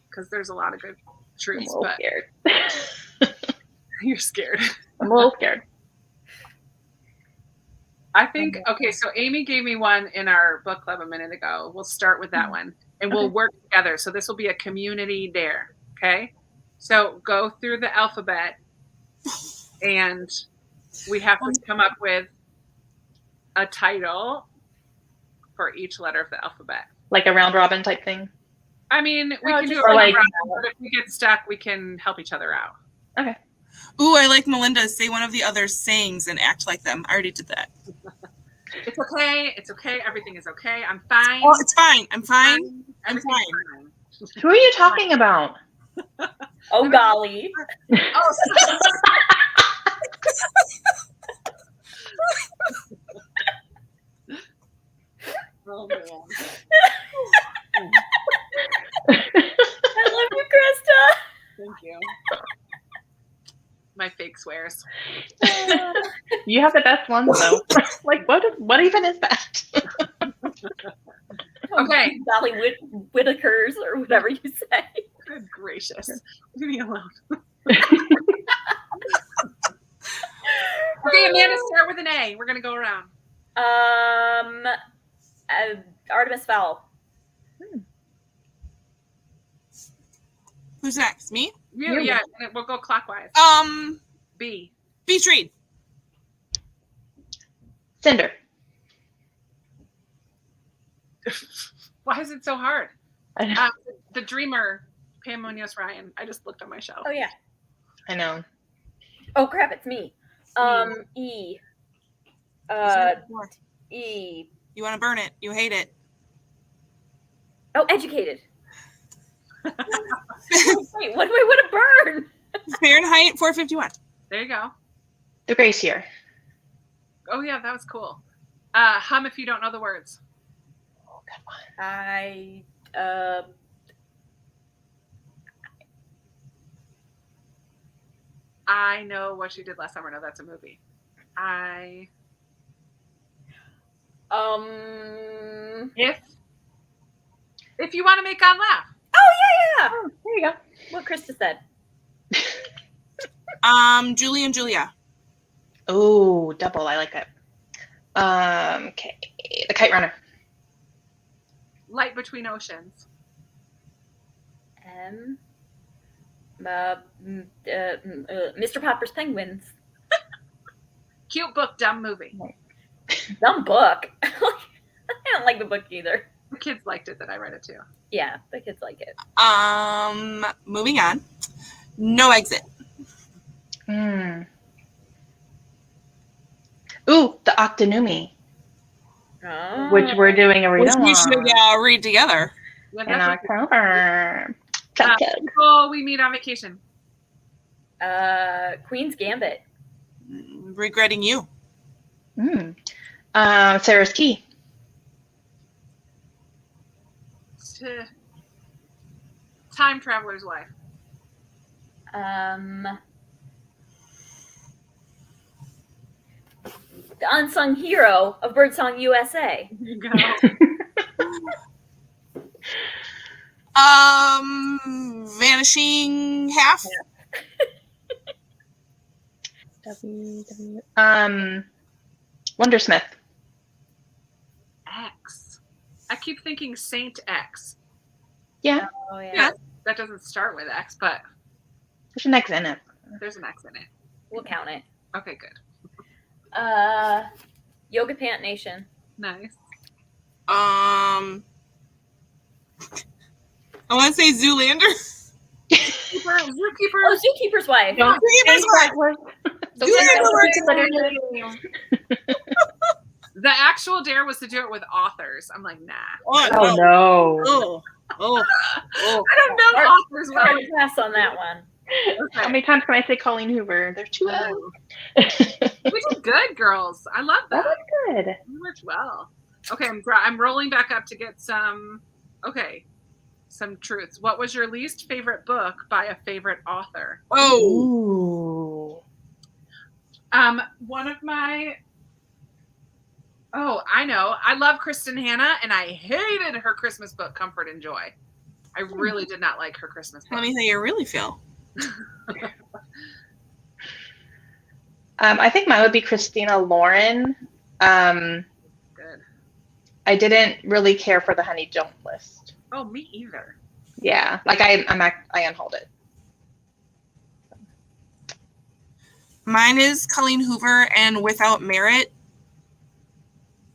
because there's a lot of good truths. I'm a But little scared. you're scared. I'm a little scared. I think, okay, so Amy gave me one in our book club a minute ago. We'll start with that one and we'll work together. So this will be a community dare, okay? So go through the alphabet and we have to come up with a title for each letter of the alphabet. Like a round robin type thing. I mean, we can do it or like, like- but if we get stuck, we can help each other out. Okay. Ooh, I like Melinda's say one of the other sayings and act like them. I already did that. It's okay. It's okay. Everything is okay. I'm fine. Oh, it's fine. I'm fine. I'm Everything's fine. Who are you talking about? Oh golly. Oh, oh man. I love you, Krista. Thank you. My fake swears. You have the best ones though. Like what even is that? Okay. Golly Whitakers or whatever you say. Good gracious. Leave me alone. Okay, Amanda, start with an A. We're gonna go around. Artemis Fowl. Who's next? Me? You, yeah, we'll go clockwise. B. Beach read. Cinder. Why is it so hard? I know. The Dreamer, Pam Munoz Ryan. I just looked on my shelf. Oh yeah. I know. Oh crap, it's me. E. E. You want to burn it. You hate it. Oh, educated. Wait, what do I want to burn? Fahrenheit 451. There you go. The Grace Year. Oh yeah, that was cool. Hum if you don't know the words. Oh, good one. I know what she did last summer. No, that's a movie. If you want to make God laugh. Yeah. Oh, there you go. What Krista said. Julie and Julia. Oh, double. I like that. Okay. The Kite Runner. Light Between Oceans. Mr. Popper's Penguins. Cute book, dumb movie. Dumb book. I don't like the book either. The kids liked it that I read it too. Yeah, the kids like it. Moving on. No Exit. Ooh, the Octonumi, Oh. which we're doing a read Which we should read together. Yeah, in that's what- October. people we meet on vacation. Queen's Gambit. Regretting You. Sarah's Key. Time Traveler's Wife. The Unsung Hero of Birdsong USA. There you go. Vanishing Half. Wondersmith. X. I keep thinking Saint X. Yeah, Oh yeah. Yeah, that doesn't start with X, but there's an X in it. there's an X in it. We'll count it. Okay, good. Yoga Pant Nation. Nice. I want to say Zoolander. Zookeeper. Oh, Zookeeper's Wife. Don't Zookeeper's think Wife. that The actual dare was to do it with authors. I'm like, nah. Oh no. Oh. I don't know authors well. Hard pass on that one. How many times can I say Colleen Hoover? There's two of them. We did good, girls. I love That that. was good. We worked well. Okay, I'm rolling back up to get some. Okay, some truths. What was your least favorite book by a favorite author? Oh. Ooh. One of my. Oh, I know. I love Kristen Hanna, and I hated her Christmas book, Comfort and Joy. I really did not like her Christmas book. Tell me how you really feel. I think mine would be Christina Lauren. Good. I didn't really care for the Honey Don't list. Oh, me either. Yeah, like I unhauled it. Mine is Colleen Hoover and Without Merit.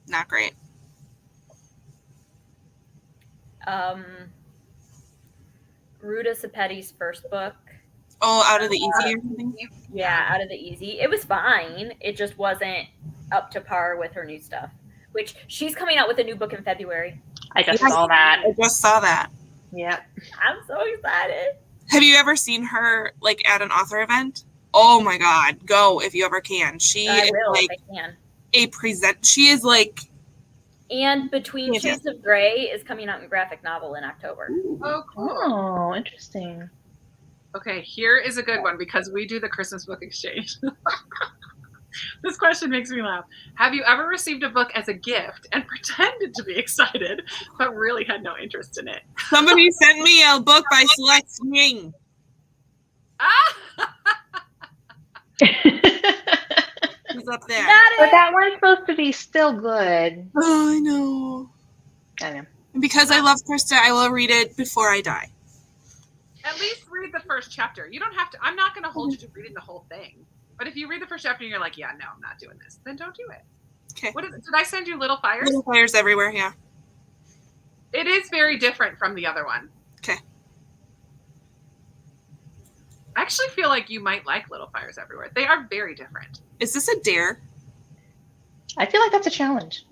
Not great. Ruta Sepetty's first book. Oh, Out of the Easy or something? Yeah, Out of the Easy. It was fine. It just wasn't up to par with her new stuff. Which she's coming out with a new book in February. I just saw that. I just saw that. Yep. I'm so excited. Have you ever seen her like at an author event? Oh my God, go if you ever can. She I is will like if I can. a present. She is like And Between Yeah. Shades of Grey is coming out in graphic novel in October. Oh, cool. Oh, interesting. Okay, here is a good one because we do the Christmas book exchange. This question makes me laugh. Have you ever received a book as a gift and pretended to be excited, but really had no interest in it? somebody sent me a book by Celeste Swing. Ah! Who's up there? But that one's supposed to be still good. Oh, I know. I know. And because I love Krista, I will read it before I die. At least read the first chapter. You don't have to. I'm not going to hold you to reading the whole thing. But if you read the first chapter and you're like, yeah, no, I'm not doing this, then don't do it. Okay. What is it? Did I send you Little Fires? Little fires everywhere, yeah. It is very different from the other one. Okay. I actually feel like you might like Little Fires Everywhere. They are very different. Is this a dare? I feel like that's a challenge.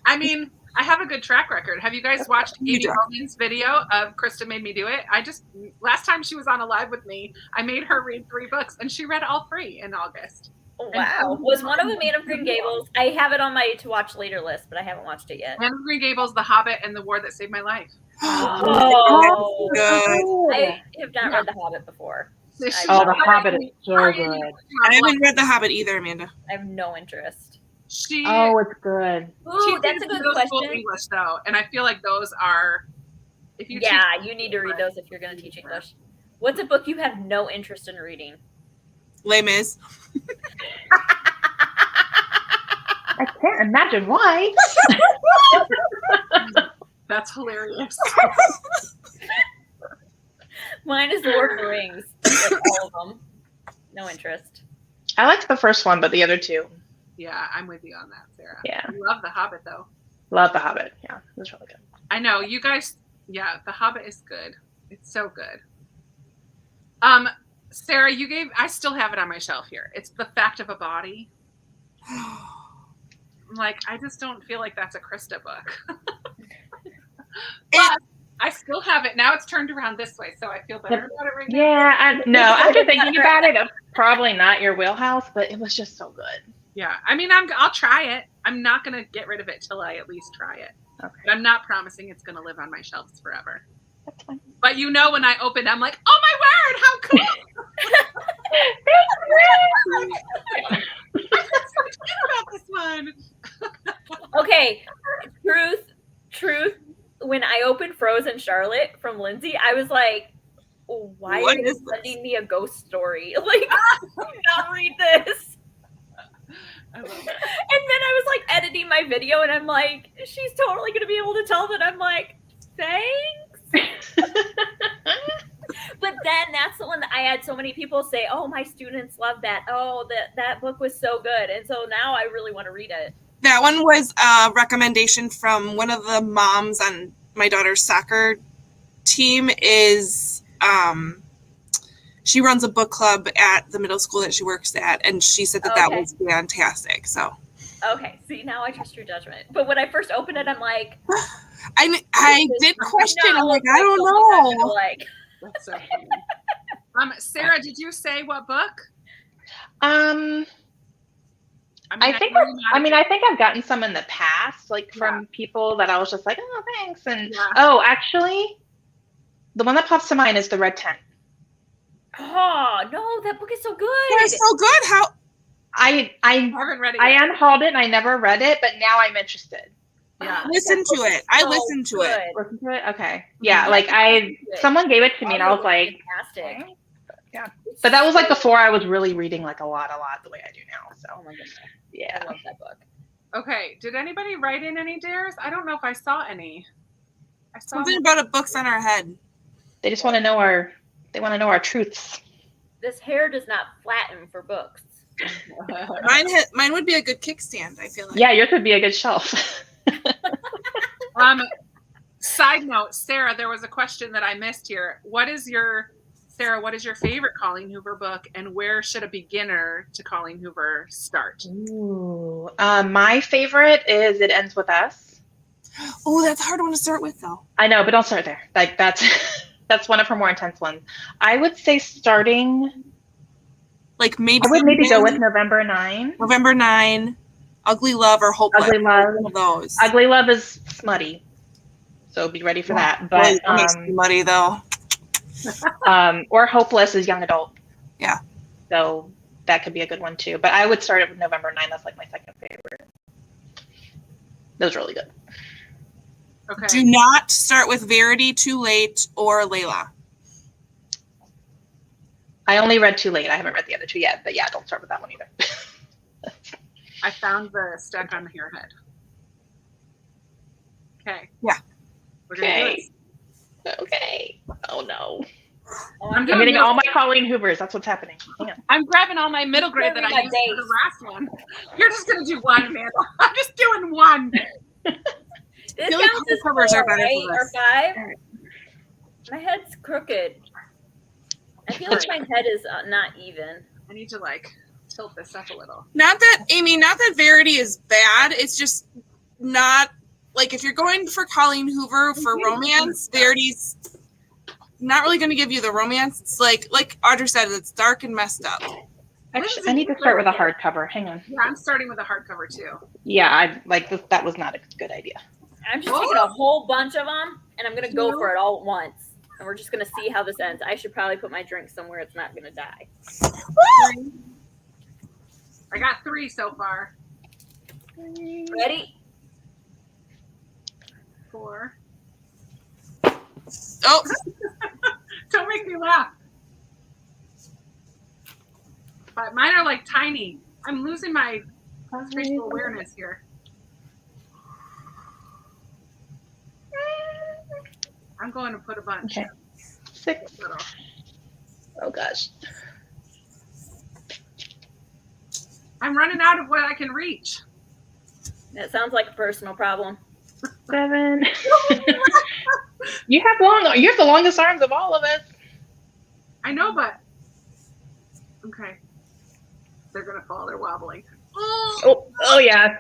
I mean, I have a good track record. Have you guys watched You Amy do. Roman's video of Krista Made Me Do It? Last time she was on a live with me, I made her read 3 books, and she read all 3 in August. Wow. Was one of them Anne of Green Gables? I have it on my to watch later list, but I haven't watched it yet. Anne of Green Gables, The Hobbit, and The War That Saved My Life. Oh, Good. I have not read The Hobbit before. So she Oh, was The like, Hobbit is so "Are good. you- I haven't read The Hobbit either, Amanda. I have no interest. She Oh, it's good. Ooh, teaches that's a good middle school question. English though, and I feel like those are. If you Yeah, you need to read those if you're going to teach English. What's a book you have no interest in reading? Les Mis. I can't imagine why. That's hilarious. Mine is Lord of the Rings. Like all of them. No interest. I liked the first one, but the other 2. Yeah, I'm with you on that, Sarah. Yeah. I love The Hobbit though. Love The Hobbit. Yeah, it was really good. I know you guys. Yeah, The Hobbit is good. It's so good. Sarah, you gave. I still have it on my shelf here. It's The Fact of a Body. Like, I just don't feel like that's a Krista book. But I still have it. Now it's turned around this way, so I feel better about it right now. Yeah, no, after thinking about it, probably not your wheelhouse, but it was just so good. Yeah, I mean, I'll try it. I'm not gonna get rid of it till I at least try it. Okay. But I'm not promising it's gonna live on my shelves forever. That's fine. But you know, when I open, I'm like, oh my word, how cool! I'm so excited about this one. Okay, truth. When I opened Frozen Charlotte from Lindsay, I was like, why What are you is this? sending me a ghost story? Like, do not read this. I love it. And then I was like editing my video, and I'm like, she's totally gonna be able to tell that I'm like, thanks. But then that's the one that I had so many people say, oh, my students love that. Oh, that book was so good. And so now I really want to read it. That one was a recommendation from one of the moms on my daughter's soccer team. She runs a book club at the middle school that she works at, and she said that Okay. was fantastic. So Okay, see, now I trust your judgment. But when I first opened it, I'm like, I did question. I'm like, I don't I'm know. like, That's so funny. Sarah, did you say what book? I think I've gotten some in the past, like from people that I was just like, oh, thanks. And actually, the one that pops to mind is The Red Tent. oh no, that book is so good. It's so good. How I haven't read it I yet. unhauled it and I never read it, but now I'm interested. Yeah. listen That to book is it. I so listened to it. good. Listen to it? Okay. Yeah, Yeah, like someone gave it to me and I was Audio like, fantastic. yeah. But that was like before I was really reading like a lot the way I do now. Oh So my goodness, yeah. I love that book. Okay. Did anybody write in any dares? I don't know if I saw any. I saw Something about a book's on our head. They just want to know our truths. This hair does not flatten for books. Mine would be a good kickstand, I feel like. Yeah, yours would be a good shelf. Side note, Sarah, there was a question that I missed here. What is your favorite Colleen Hoover book, and where should a beginner to Colleen Hoover start? Ooh. My favorite is It Ends With Us. Oh, that's a hard one to start with, though. I know, but don't start there. Like that's one of her more intense ones. I would say starting. Like maybe I would maybe go with November 9. November 9, Ugly Love, or Hopeless. Ugly Love. One of those. Ugly Love is smutty, so be ready for that. But That makes me muddy, though. or Hopeless is young adult. Yeah. So that could be a good one too. But I would start it with November 9. That's like my second favorite. That was really good. Okay. Do not start with Verity, Too Late, or Layla. I only read Too Late. I haven't read the other two yet. But yeah, don't start with that one either. I found the stack on your head. Okay. Yeah. We're gonna do Okay. it. Okay. Oh no. Oh, I'm I'm doing getting this. all my Colleen Hoovers. That's what's happening. Hang on. I'm grabbing all my middle grade that I my used for the days. last one. You're just gonna do one, Amanda. I'm just doing one. This feel like counts as covers 4, are better right? for Or this. 5? Alright. My head's crooked. I feel like my head is not even. I need to tilt this up a little. Not that Verity is bad. It's just not like if you're going for Colleen Hoover for romance, they already's not really going to give you the romance. It's like Audrey said, it's dark and messed up. Actually, I need to start with a hardcover. Hang on. Yeah, I'm starting with a hardcover too. Yeah, I like this. That was not a good idea. I'm just taking a whole bunch of them, and I'm gonna go for it all at once. And we're just gonna see how this ends. I should probably put my drink somewhere it's not gonna die. I got 3 so far. Ready? 4. Oh, Don't make me laugh. But mine are like tiny. I'm losing my spatial awareness here. I'm going to put a bunch. Okay. 6. Little. Oh gosh. I'm running out of what I can reach. That sounds like a personal problem. 7. You have the longest arms of all of us. I know, but okay. They're gonna fall. They're wobbling. Oh yeah.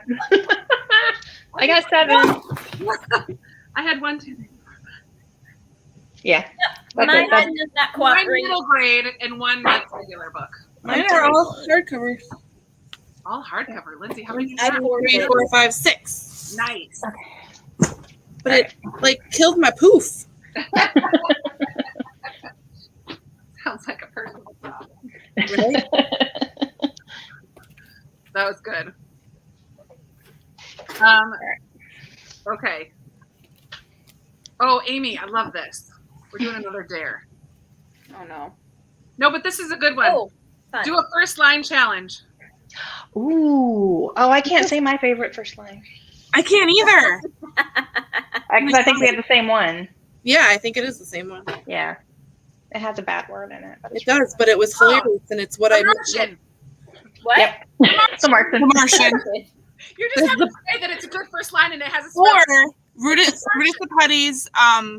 I got 7. I had 1, 2, 3. Yeah. Mine does not One cooperate. middle grade and 1 like regular book. mine are all hardcovers. All hardcover. Lindsay, how many? I have 3, 4, 5, 6. Nice. But it like killed my poof. Sounds like a personal problem. Right? That was good. Okay. Oh, Amy, I love this. We're doing another dare. Oh no. No, but this is a good one. Oh, fun. Do a first line challenge. Ooh. Oh, I can't say my favorite first line. I can't either. Because I think we have the same one. Yeah, I think it is the same one. Yeah. It has a bad word in it. But It does, but it was hilarious, and it's what I mentioned. Martian. What? Yep. So Martin. The Martian. You just have to say that it's a good first line and it has a Or spell. Rudis Petty's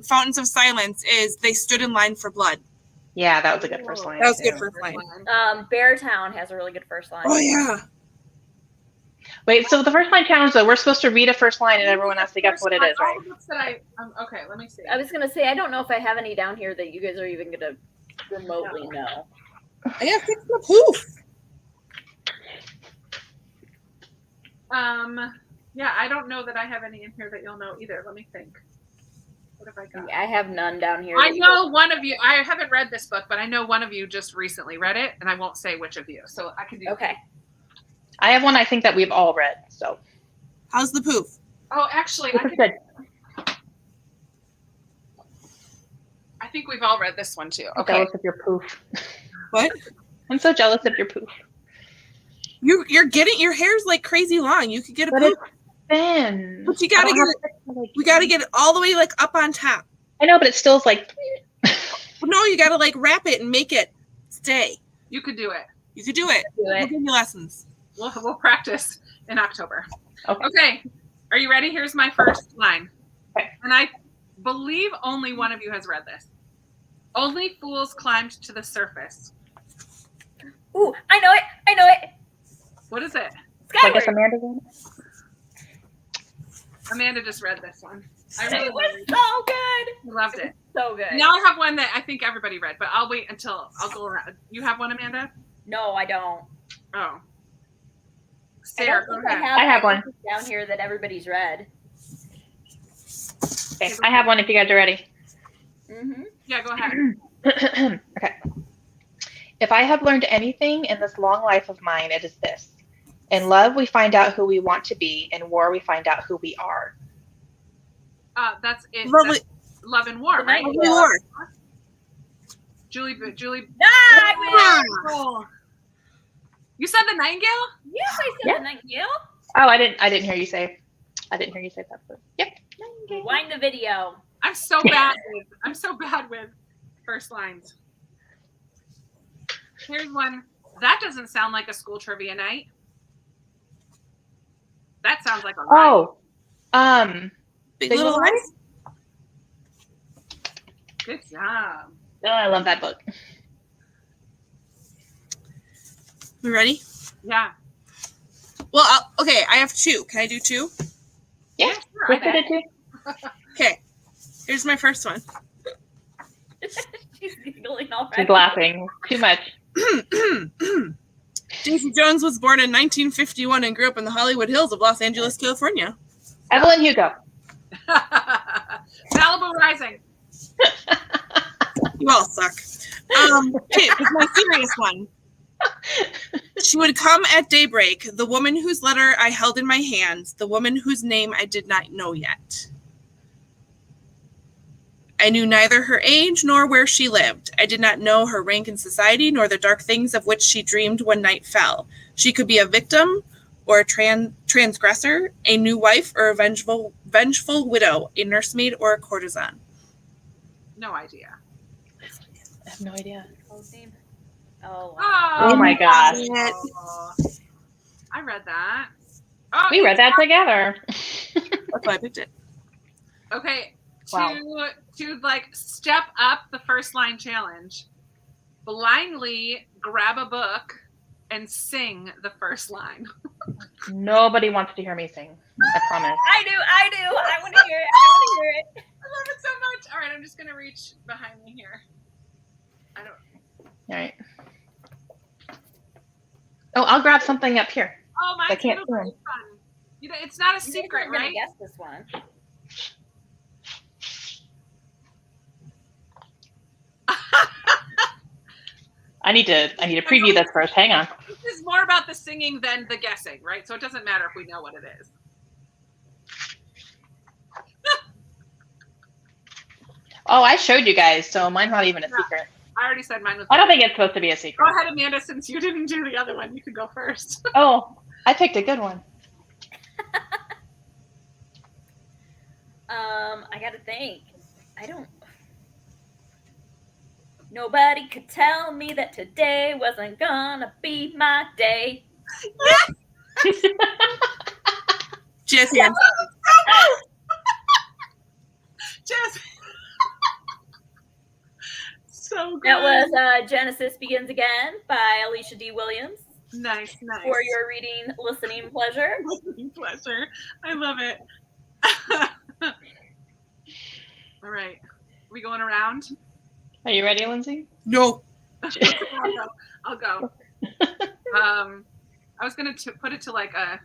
Fountains of Silence is they stood in line for blood. Yeah, that was a good first line. That was too. good first line. Beartown has a really good first line. Oh yeah. Wait, so the first line challenge though, we're supposed to read a first line and everyone has to guess what it is, right? All the books that okay, let me see. I was gonna say I don't know if I have any down here that you guys are even gonna remotely know. I got fixed my poof. Yeah, I don't know that I have any in here that you'll know either. Let me think. What have I got? I have none down here. I know one of you. I haven't read this book, but I know one of you just recently read it, and I won't say which of you. So I can do. Okay. I have one I think that we've all read, so. How's the poof? Oh, actually, This is good. I think we've all read this one too. I'm Okay. jealous of your poof. What? I'm so jealous of your poof. You're getting your hair's like crazy long. You could get a But poof, it's Ben. but you gotta we gotta get it all the way like up on top. I know, but it still's like. No, you gotta like wrap it and make it stay. You could do it. You could do it. Do We'll it. give you lessons. We'll practice in October. Okay. Okay. Are you ready? Here's my first line. Okay. And I believe only one of you has read this. Only fools climbed to the surface. Ooh, I know it. I know it. What is it? I guess Skyward. Amanda did. Amanda just read this one. I It really was so good. loved it. So good. Now I have one that I think everybody read, but I'll wait until I'll go around. You have one, Amanda? No, I don't. Oh. I Sarah, don't go think ahead. I have one. down here that everybody's read. Okay, I have one if you guys are ready. Mm-hmm. Yeah, go ahead. Okay. If I have learned anything in this long life of mine, it is this. In love, we find out who we want to be. In war, we find out who we are. That's it. Lovely. That's Love and War, The right? Nightingale. Lord. Julie. Ah, Oh. You said the Nightingale? yes, I said Yeah. the Nightingale. Oh, I didn't hear you say. I didn't hear you say that. But yep. Rewind the video. I'm so bad with first lines. Here's one. That doesn't sound like a school trivia night. That sounds like a lie. Oh, Big Big Little Little Lies. Good job. oh, I love that book. You ready? Yeah. Well, okay. I have 2. Can I do 2? Yeah, sure. Chris did it too. Okay, here's my first one. She's giggling already. She's laughing too much. Daisy Jones was born in 1951 and grew up in the Hollywood Hills of Los Angeles, California. Evelyn Hugo. Malibu Rising. You all suck. Okay, here's my serious one. She would come at daybreak, the woman whose letter I held in my hands, the woman whose name I did not know yet. I knew neither her age nor where she lived. I did not know her rank in society nor the dark things of which she dreamed when night fell. She could be a victim or a transgressor, a new wife or a vengeful widow, a nursemaid or a courtesan. No idea. I have no idea. Close name. Oh. Oh my gosh. Oh, I read that. Oh, We read that together. That's why I picked it. Okay. Wow. To like step up the first line challenge, blindly grab a book and sing the first line. Nobody wants to hear me sing. I promise. I do. I want to hear it. I want to hear it. I love it so much. All right, I'm just gonna reach behind me here. I don't. All right. Oh, I'll grab something up here. Oh, my! I can't really sing. fun. You know, it's not a You secret, guys aren't gonna right? guess this one. I need to preview this first. Hang on. This is more about the singing than the guessing, right? So it doesn't matter if we know what it is. Oh, I showed you guys, so mine's not even a secret. I already said mine was. I don't think it's supposed to be a Go secret. ahead, Amanda, since you didn't do the other one. You could go first. Oh, I picked a good one. I gotta think. I don't. Nobody could tell me that today wasn't gonna be my day. Jesse, I'm Just so good. That was Genesis Begins Again by Alicia D. Williams. nice. For your reading, listening pleasure. listening pleasure. I love it. All right, we going around? Are you ready, Lindsay? no. I'll go. I was gonna put it to like a.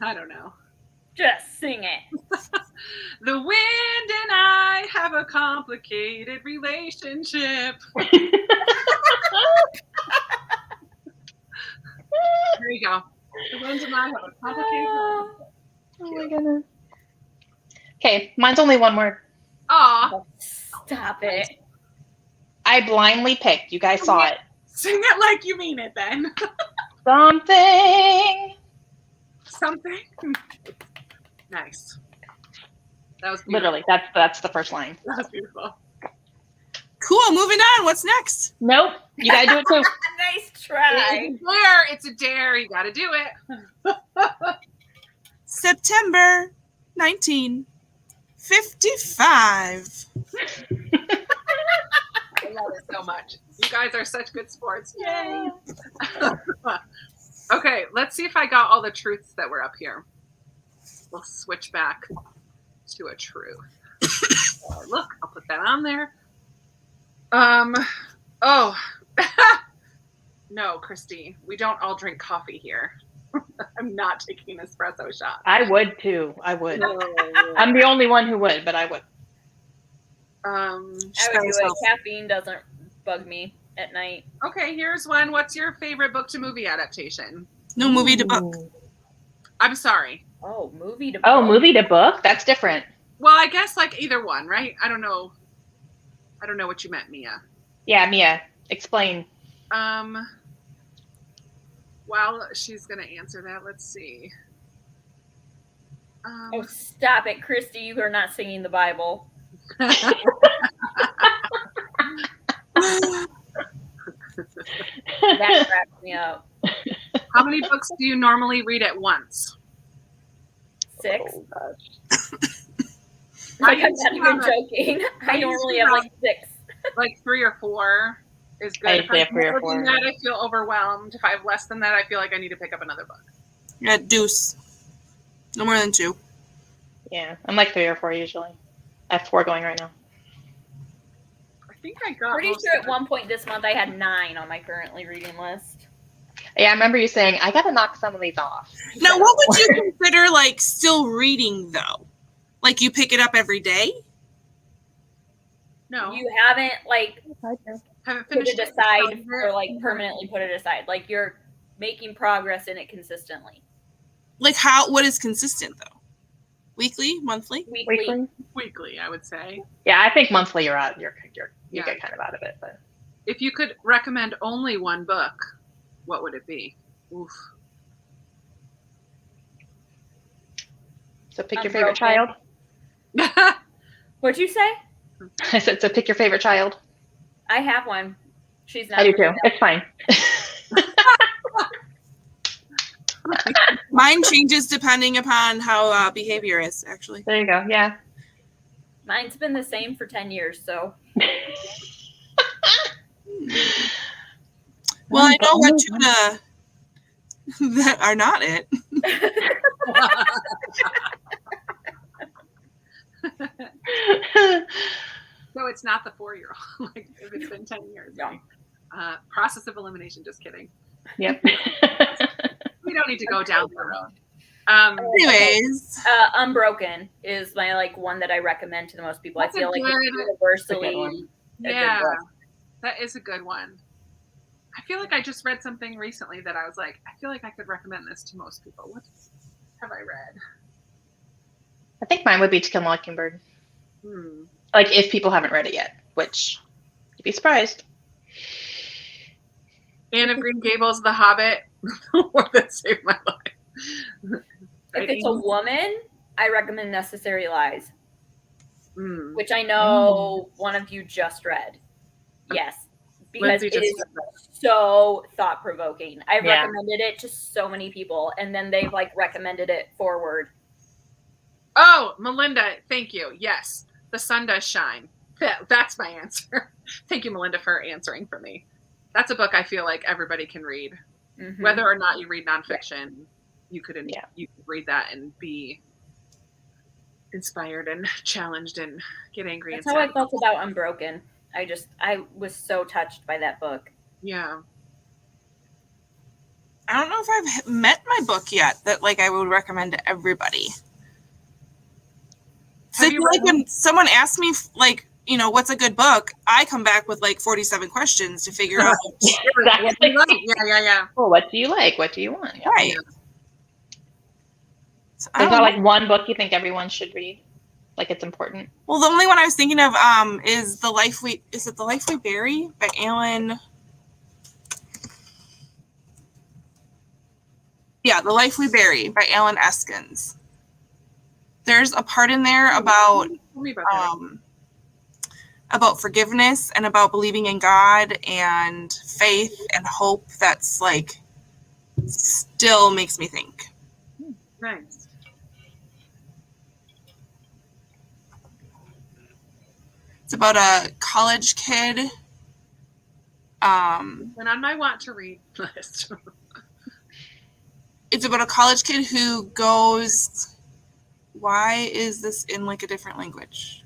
I don't know. Just sing it. The wind and I have a complicated relationship. There you go. The wind and I have a complicated relationship. Oh my goodness. Okay, mine's only one word. Aw, Stop it. I blindly picked. You guys saw it. sing it like you mean it then. Something. Something. Nice. That was beautiful. Literally, that's the first line. That was beautiful. Cool, moving on. What's next? Nope. You gotta do it too. Nice try. It's a dare. You gotta do it. September 1955. I love it so much. You guys are such good sports. Yay. Okay, let's see if I got all the truths that were up here. We'll switch back to a truth. Look, I'll put that on there. Oh. No, Christy, we don't all drink coffee here. I'm not taking an espresso shot. I would too. I would. No. I'm the only one who would, but I would. I would do it. Caffeine doesn't bug me at night. Okay, here's one. What's your favorite book to movie adaptation? No movie to book. I'm sorry. Oh, movie to book. Oh, movie to book? That's different. Well, I guess like either one, right? I don't know what you meant, Mia. Yeah, Mia, explain. While she's gonna answer that, let's see. Oh, stop it, Christy. You are not singing the Bible. That cracks me up. How many books do you normally read at once? 6. Oh, gosh. Like, I I'm used not to even have joking. I used normally to have have- like 6. Like 3 or 4 is good. I If usually I have 3 or have more 4. than that, I feel overwhelmed. If I have less than that, I feel like I need to pick up another book. Yeah, deuce. No more than 2. Yeah, I'm like 3 or 4 usually. I have 4 going right now. I think I got Pretty most sure of at one point this month I had 9 on my currently reading list. Yeah, I remember you saying, I gotta knock some of these off. Now, what would you consider, like, still reading, though? Like, you pick it up every day? No, You haven't, like, haven't put finished it aside or, like, permanently put it aside. Like, you're making progress in it consistently. Like, what is consistent, though? Weekly? Monthly? Weekly. Weekly, I would say. Yeah, I think monthly you're out. You Yeah. get kind of out of it. But If you could recommend only one book, what would it be? Oof. so pick your favorite child. What'd you say? I said, so pick your favorite child. I have one. She's not. I do too. It's fine. Mine changes depending upon how behavior is, actually. There you go. Yeah. Mine's been the same for 10 years, so. Well, I know what tuna that are not it. So it's not the 4-year-old. Like if it's been 10 years. No. Process of elimination. Just kidding. Yep. We don't need to go down the road. Anyways, Unbroken is my like one that I recommend to the most people. That's I feel a like good- it's universally a good Yeah, book. that is a good one. I feel like I just read something recently that I was like, I feel like I could recommend this to most people. What have I read? I think mine would be To Kill a Mockingbird. Like if people haven't read it yet, which you'd be surprised. Anne of Green Gables, The Hobbit, or that saved my life. If it's a woman, I recommend Necessary Lies, Mm. which I know one of you just read. Yes, because Lindsey it just is read that. so thought-provoking. I've Yeah. recommended it to so many people, and then they've like recommended it forward. Oh, Melinda, thank you. Yes, The Sun Does Shine. That's my answer. Thank you, Melinda, for answering for me. That's a book I feel like everybody can read. Mhm. Whether or not you read nonfiction, you could Yeah. you could read that and be inspired and challenged and get angry. That's and how I sad. felt about Unbroken. I was so touched by that book. Yeah. I don't know if I've met my book yet that like I would recommend to everybody. So I Have you feel like read when someone asks me like, you know, what's a good book, I come back with like 47 questions to figure out. What do you like? Yeah. Well, what do you like? What do you want? Yeah. Right. So, I There's don't not know. like one book you think everyone should read. Like it's important. Well, the only one I was thinking of is The Life We Bury by Alan. Yeah, The Life We Bury by Alan Eskins. There's a part in there about Tell me about that. about forgiveness and about believing in God and faith and hope that's like still makes me think. Nice. It's about a college kid. And on my want to read list. It's about a college kid who goes, why is this in like a different language?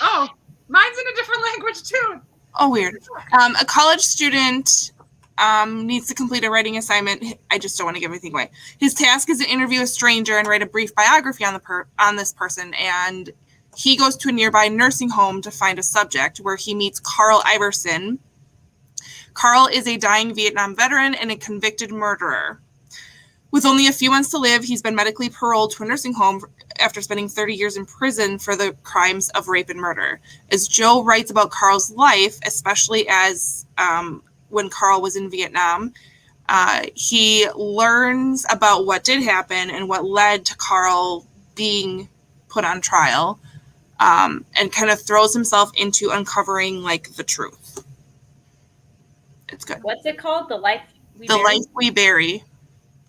Oh, mine's in a different language too. Oh, weird. A college student needs to complete a writing assignment. I just don't want to give anything away. His task is to interview a stranger and write a brief biography on this person. And he goes to a nearby nursing home to find a subject where he meets Carl Iverson. Carl is a dying Vietnam veteran and a convicted murderer. With only a few months to live, he's been medically paroled to a nursing home after spending 30 years in prison for the crimes of rape and murder. As Joe writes about Carl's life, especially as when Carl was in Vietnam, he learns about what did happen and what led to Carl being put on trial, and kind of throws himself into uncovering like the truth. It's good. What's it called? The Life We The Bury? Life We Bury.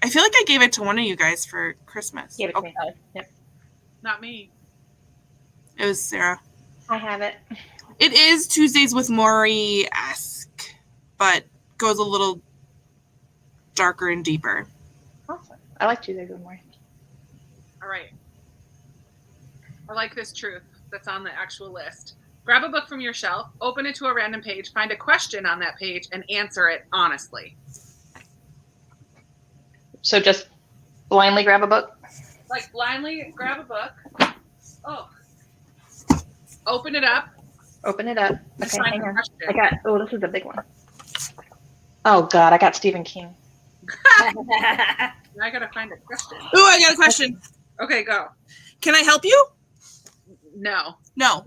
I feel like I gave it to one of you guys for Christmas. Give it to me. Yep. Not me. It was Sarah. I have it. It is Tuesdays with Maury-esque, but goes a little darker and deeper. Awesome. I like Tuesdays with Morrie. All right. I like this truth that's on the actual list. Grab a book from your shelf, open it to a random page, find a question on that page, and answer it honestly. So just blindly grab a book? Like blindly grab a book. Oh. Open it up. Open it up. and Okay, find hang the on. question. This is a big one. Oh, God, I got Stephen King. Now I gotta find a question. Ooh, I got a question. Okay, go. Can I help you? No. No.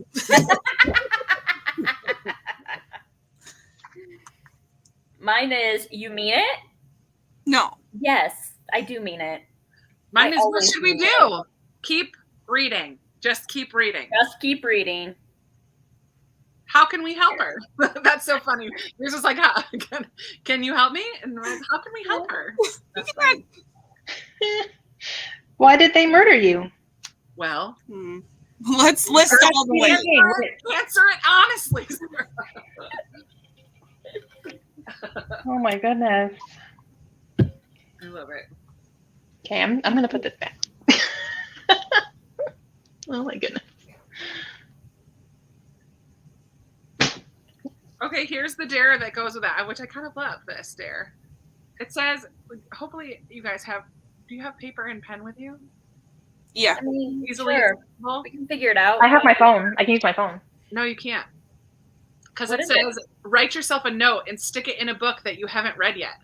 Mine is, you mean it? No. Yes, I do mean it. Mine I is, what always should we mean do? Keep reading. Just keep reading. Just keep reading. How can we help her? That's so funny. Yours is like, how, can you help me? And mine's, how can we help her? That's funny. Why did they murder you? Well, Let's list all the ways. answer it honestly. Oh, my goodness. I love it. Okay, I'm going to put this back. Oh, my goodness. Okay, here's the dare that goes with that, which I kind of love this dare. It says, hopefully you guys have, do you have paper and pen with you? Yeah. I mean, Easily sure. accessible? We can figure it out. I have my phone. I can use my phone. No, you can't. Because What it is says, write yourself a note and stick it in a book that you haven't read yet.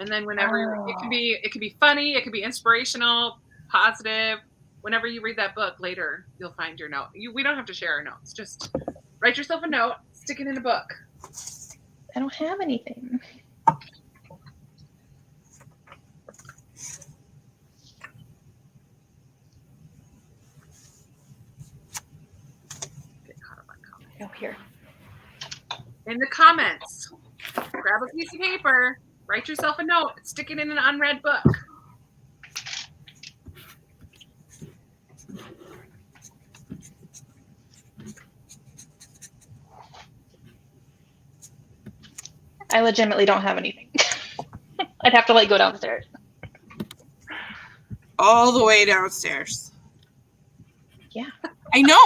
And then whenever, it can be funny, it could be inspirational, positive. Whenever you read that book later, you'll find your note. We don't have to share our notes. Just write yourself a note, stick it in a book. I don't have anything. Get caught up on comments. Oh, here. In the comments, grab a piece of paper, write yourself a note, stick it in an unread book. I legitimately don't have anything. I'd have to go downstairs. All the way downstairs. Yeah. I know.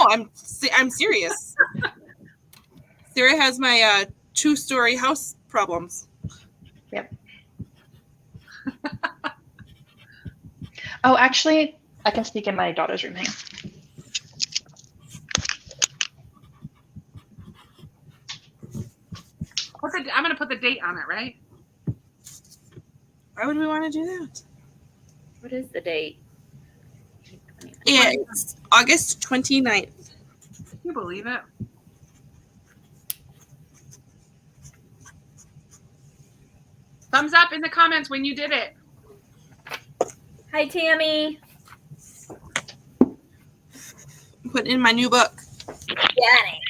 I'm serious. Sarah has my 2-story house problems. Yep. Oh, actually, I can sneak in my daughter's room. Hang on. I'm going to put the date on it, right? Why would we want to do that? What is the date? It's August 29th. Can you believe it? Thumbs up in the comments when you did it. Hi, Tammy. Put in my new book. Got it.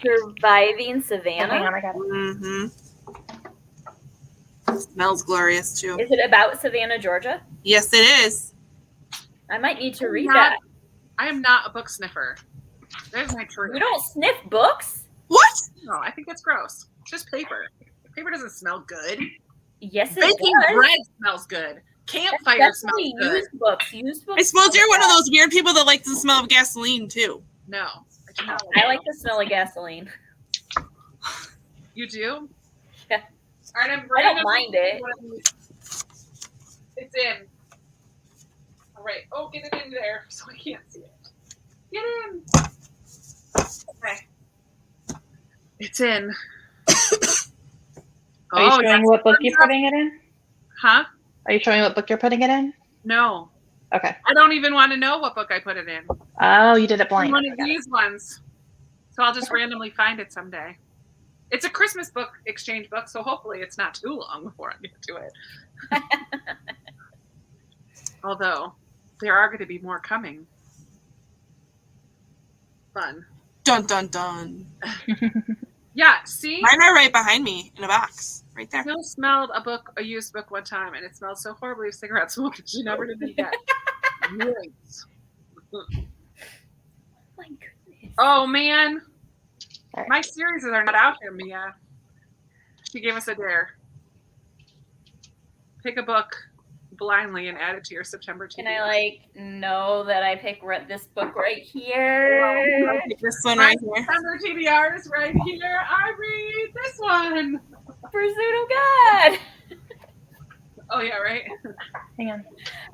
Surviving Oh, Savannah. hang on, I got it. Mm-hmm. Smells glorious too. Is it about Savannah, Georgia? Yes, it is. I might need to read Not- that. I am not a book sniffer. There's my truth. You don't sniff books? What? No, I think that's gross. It's just paper. Paper doesn't smell good. Yes, it Baking does. bread smells good. Campfire Definitely smells good. used books. Used books. I suppose smell you're one of bad. those weird people that like the smell of gasoline too. No, I do not. I like the smell of gasoline. You do? Yeah. All right, I'm I don't randomly mind it. It's in. All right. Oh, get it in there so I can't see it. Get in. Okay. It's in. Are you showing that's what book thumbs you're up. putting it in? Huh? Are you showing what book you're putting it in? No. Okay. I don't even want to know what book I put it in. Oh, you did it blind. One of these ones. So I'll just randomly find it someday. It's a Christmas book exchange book, so hopefully it's not too long before I get to it. Although there are going to be more coming. Fun. Dun dun dun. Yeah, see? Mine are right behind me in a box, right there. Jill smelled a used book one time, and it smelled so horribly of cigarette smoke that she never did it again. Yikes. My goodness. Oh, man. All right. My series are not out here, Mia. She gave us a dare. pick a book blindly and add it to your September TBR. Can I know that I pick this book right here? This one My right here. September TBR is right here. I read this one. Pursuit of God. Oh yeah, right. Hang on.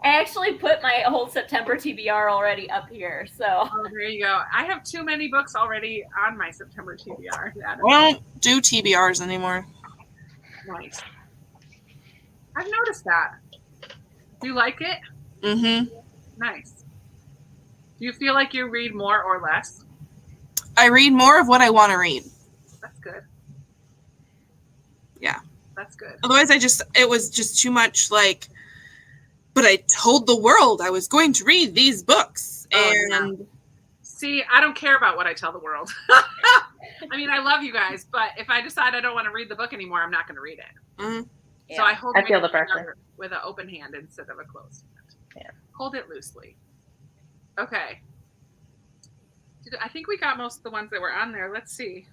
I actually put my whole September TBR already up here, so. Oh, there you go. I have too many books already on my September TBR. I don't do TBRs anymore. Nice. I've noticed that. Do you like it? Mm-hmm. Nice. Do you feel like you read more or less? I read more of what I want to read. That's good. Yeah. That's good. Otherwise, it was just too much but I told the world I was going to read these books. And yeah. See, I don't care about what I tell the world. I mean, I love you guys, but if I decide I don't want to read the book anymore, I'm not going to read it. Mm-hmm. Yeah. So I feel the pressure with an open hand instead of a closed hand. Yeah. Hold it loosely. Okay. I think we got most of the ones that were on there. Let's see.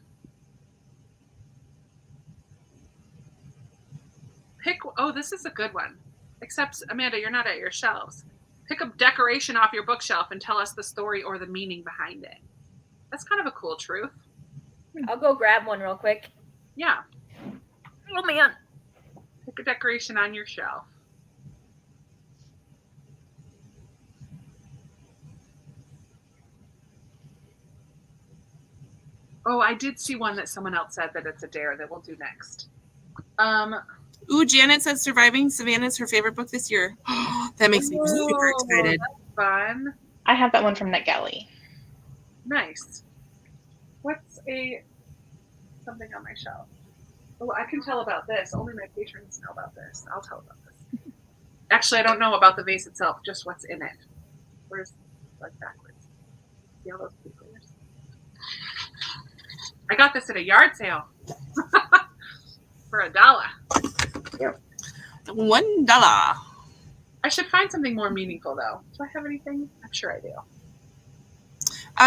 This is a good one. Except, Amanda, you're not at your shelves. Pick a decoration off your bookshelf and tell us the story or the meaning behind it. That's kind of a cool truth. I'll go grab one real quick. Yeah. Oh, man. Pick a decoration on your shelf. Oh, I did see one that someone else said that it's a dare that we'll do next. Ooh, Janet said Surviving Savannah is her favorite book this year. That makes me super excited. That's fun. I have that one from NetGalley. Nice. What's something on my shelf? Oh, I can tell about this. Only my patrons know about this. I'll tell about this. Actually, I don't know about the vase itself, just what's in it. Where's backwards? See all those papers? I got this at a yard sale for $1. Yep. $1. I should find something more meaningful, though. Do I have anything? I'm sure I do.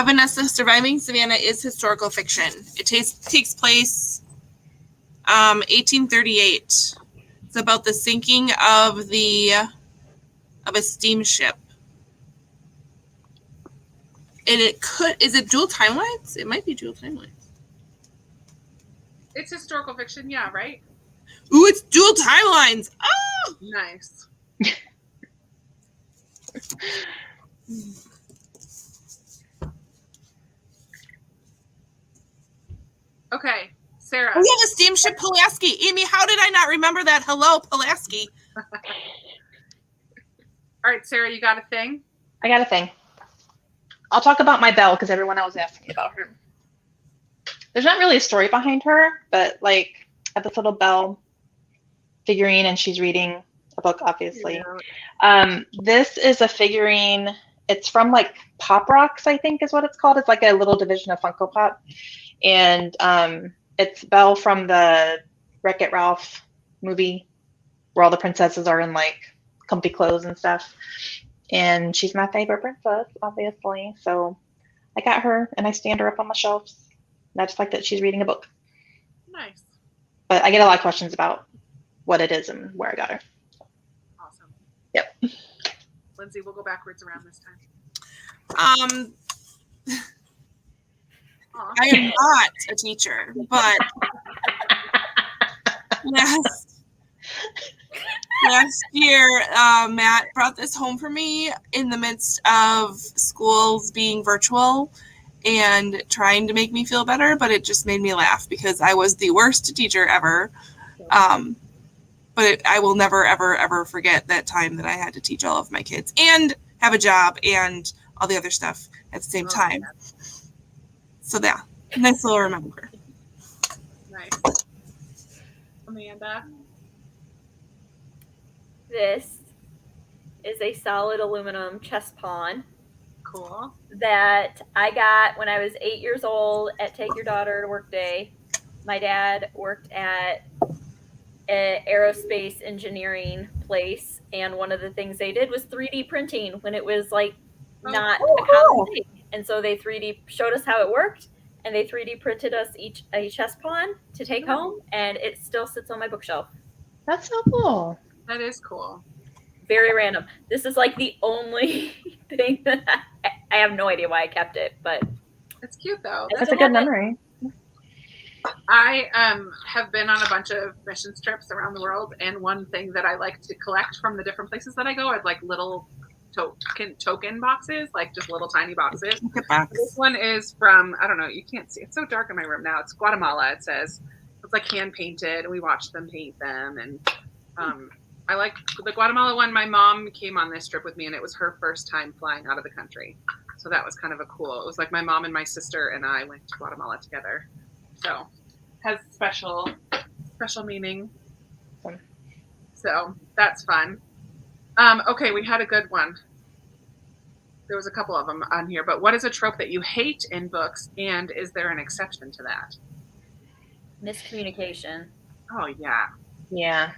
Vanessa, Surviving Savannah is historical fiction. It takes place 1838. It's about the sinking of a steamship. And is it dual timelines? It might be dual timelines. It's historical fiction, yeah, right? Ooh, it's dual timelines. Oh, nice. Okay, Sarah. Oh, yeah, the steamship Pulaski. Amy, how did I not remember that? Hello, Pulaski. All right, Sarah, you got a thing? I got a thing. I'll talk about my belle because everyone else asked me about her. There's not really a story behind her, but I have this little belle figurine and she's reading a book, obviously. Yeah. This is a figurine. It's from Pop Rocks, I think is what it's called. It's like a little division of Funko Pop. And it's Belle from the Wreck-It Ralph movie where all the princesses are in comfy clothes and stuff. And she's my favorite princess, obviously. So I got her and I stand her up on my shelves. And I just like that she's reading a book. Nice. But I get a lot of questions about what it is and where I got her. Awesome. Yep. Lindsay, we'll go backwards around this time. I am not a teacher, but last year, Matt brought this home for me in the midst of schools being virtual and trying to make me feel better, but it just made me laugh because I was the worst teacher ever. But I will never, ever, ever forget that time that I had to teach all of my kids and have a job and all the other stuff at the same time. Yeah. So yeah, nice little remember. Nice. Amanda? This is a solid aluminum chess pawn. Cool. That I got when I was 8 years old at Take Your Daughter to Work Day. My dad worked at an aerospace engineering place, and one of the things they did was 3D printing when it was not a common thing. And so they 3D showed us how it worked, and they 3D printed us each a chess pawn to take home, and it still sits on my bookshelf. That's so cool. That is cool. Very random. This is like the only thing that I have no idea why I kept it, but It's cute though. That's a good memory. I have been on a bunch of missions trips around the world, and one thing that I like to collect from the different places that I go are like little token boxes, like just little tiny boxes. This one is from, I don't know, you can't see. It's so dark in my room now. It's Guatemala, it says. It's like hand painted, and we watched them paint them. And I like the Guatemala one. My mom came on this trip with me, and it was her first time flying out of the country. So that was kind of a cool. It was like my mom and my sister and I went to Guatemala together. So has special meaning. So that's fun. Okay, we had a good one. There was a couple of them on here, but what is a trope that you hate in books, and is there an exception to that? miscommunication. Oh yeah. Yeah.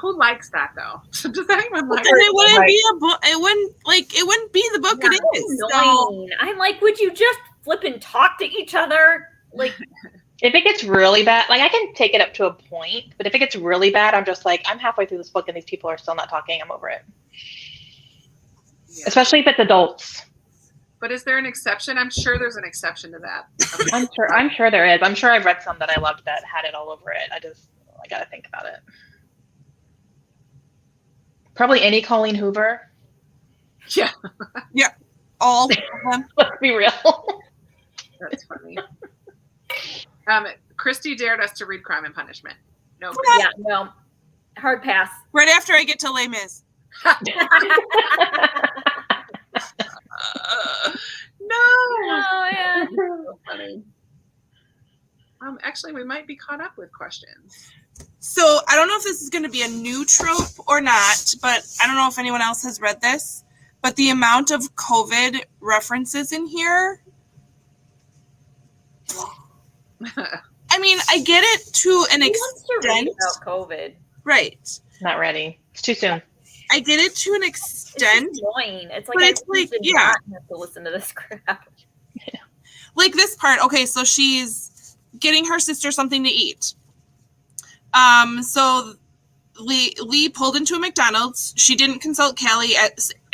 Who likes that though? Does anyone like Then it wouldn't Right. be a book. It wouldn't be the book Yeah, it is. So, Annoying. I'm like, would you just flip and talk to each other? Like, If it gets really bad, like I can take it up to a point, but if it gets really bad, I'm just like, I'm halfway through this book and these people are still not talking. I'm over it. Yeah. Especially if it's adults. But is there an exception? I'm sure there's an exception to that. I'm sure there is. I'm sure I've read some that I loved that had it all over it. I gotta think about it. Probably any Colleen Hoover. Yeah, all of them. Let's be real. that's funny. Christy dared us to read Crime and Punishment. No. yeah, no. Hard pass. Right after I get to Les Mis. No. Oh, yeah. So funny. Actually, we might be caught up with questions. So I don't know if this is going to be a new trope or not, but I don't know if anyone else has read this. But the amount of COVID references in here, I mean, I get it to an Who wants to read extent. about COVID? Right. Not ready. It's too soon. I get it to an It's extent. just annoying. It's like But I it's like, did yeah. not have to listen to this crap. Like this part, okay, so she's getting her sister something to eat. So Lee pulled into a McDonald's. She didn't consult Callie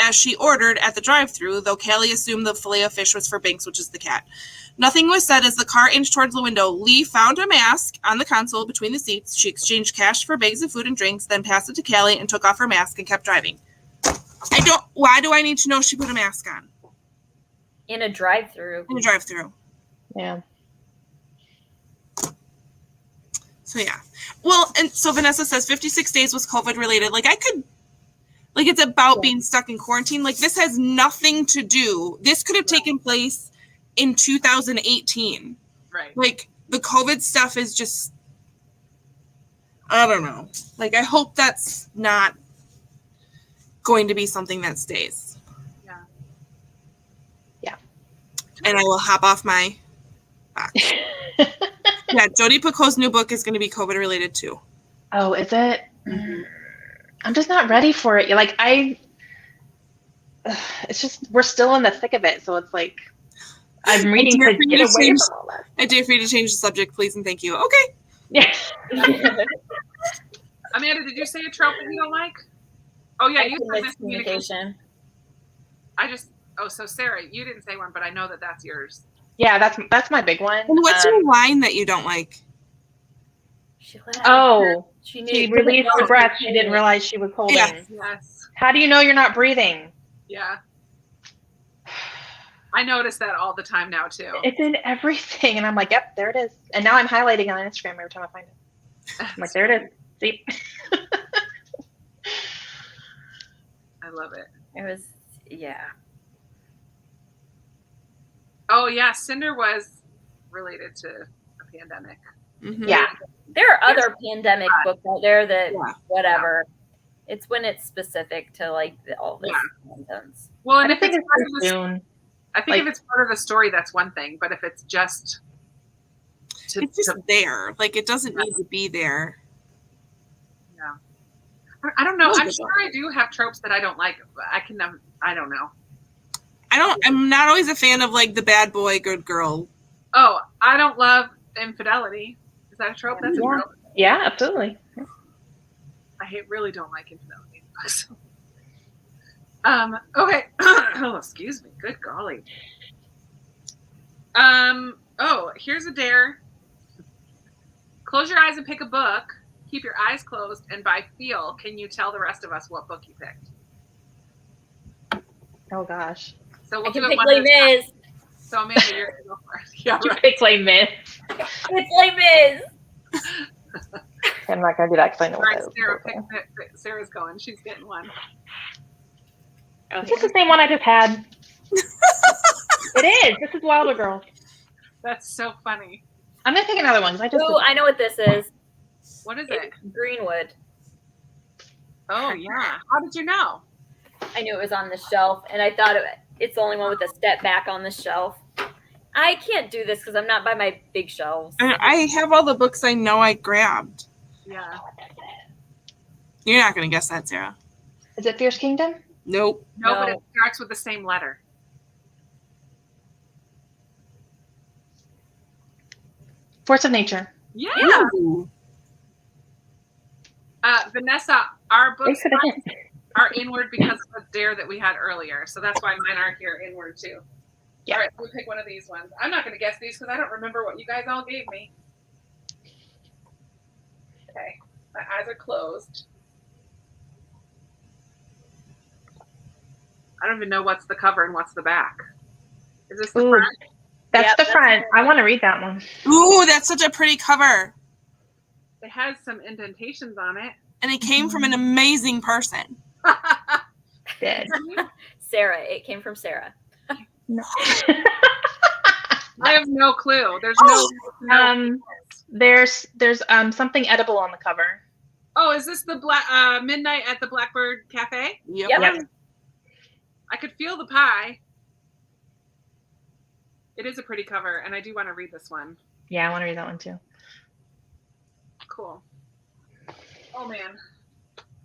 as she ordered at the drive-thru, though Callie assumed the filet of fish was for Binks, which is the cat. Nothing was said as the car inched towards the window. Lee found a mask on the console between the seats. She exchanged cash for bags of food and drinks, then passed it to Callie and took off her mask and kept driving. Why do I need to know she put a mask on In a drive-through. in a drive-thru? Yeah. So yeah. Well, and so Vanessa says 56 days was COVID related. Like it's about being stuck in quarantine. Like this has nothing to do. This could have taken place in 2018. Right. Like the COVID stuff is just, I don't know. Like I hope that's not going to be something that stays. Yeah. Yeah. And I will hop off my box. Yeah, Jodi Picoult's new book is going to be COVID related too. Oh, is it? I'm just not ready for it. Like it's just we're still in the thick of it, so it's like I'm reading to get away from all that. I dare for you to change the subject, please and thank you. Okay. Yeah. Amanda, did you say a trope that you don't like? Oh yeah, you said Miscommunication. miscommunication. So Sarah, you didn't say one, but I know that that's yours. Yeah, that's my big one. And what's your line that you don't like? She let Oh, she she released her breath. She didn't realize she was holding. Yes. Yes. How do you know you're not breathing? Yeah. I notice that all the time now too. It's in everything, and I'm like, yep, there it is. And now I'm highlighting it on Instagram every time I find it. I'm like, there it is. See? I love it. It was, yeah. Oh yeah, Cinder was related to a pandemic. Mhm. Yeah. There are other pandemic books out there that Yeah. whatever. It's when it's specific to like all this Yeah. nonsense. Well, I and don't if think it's it's part of too the, soon. I think if it's part of the story, that's one thing. But if it's just It's just there. Like it doesn't need to be there. yeah. I don't know. Those I'm are sure I do have tropes that I don't like. But I don't know. I'm not always a fan of like the bad boy, good girl. Oh, I don't love infidelity. Is that a trope? That's a Yeah. trope. Yeah, absolutely. really don't like infidelity books. Okay. Oh, excuse me. Good golly. Oh, here's a dare. Close your eyes and pick a book. Keep your eyes closed, and by feel, can you tell the rest of us what book you picked? Oh gosh. So I we'll can do it pick one Les at a time. Mis. So Amanda, you're gonna go first. Yeah, You right. pick Les Mis. It's Les Mis. I'm not gonna do that because I know All right, what Sarah, that is. Sarah's going. She's getting one. Is this the same one I just had? It is. This is Wilder Girls. That's so funny. I'm gonna pick another one because I just. Ooh, I know what this is. What is it? It's Greenwood. Oh yeah. How did you know? I knew it was on the shelf, and I thought it's the only one with a step back on the shelf. I can't do this because I'm not by my big shelves. And I have all the books I know I grabbed. Yeah. You're not going to guess that, Sarah. Is it Fierce Kingdom? Nope. No, but No. it starts with the same letter. Force of Nature. Yeah. Ooh. Vanessa, our books Thanks for the hint. are inward because of the dare that we had earlier. So that's why mine are here inward too. Yeah. All right, we'll pick one of these ones. I'm not going to guess these because I don't remember what you guys all gave me. Okay, my eyes are closed. I don't even know what's the cover and what's the back. Is this the Ooh. front? That's Yep, the that's front. the I want to read that one. Ooh, that's such a pretty cover. It has some indentations on it. And it came from an amazing person. Dead. Sarah. It came from Sarah. No. I have no clue. There's no. There's something edible on the cover. Oh, is this the Midnight at the Blackbird Cafe? Yep. Yep. I could feel the pie. It is a pretty cover, and I do want to read this one. Yeah, I want to read that one too. Cool. Oh man,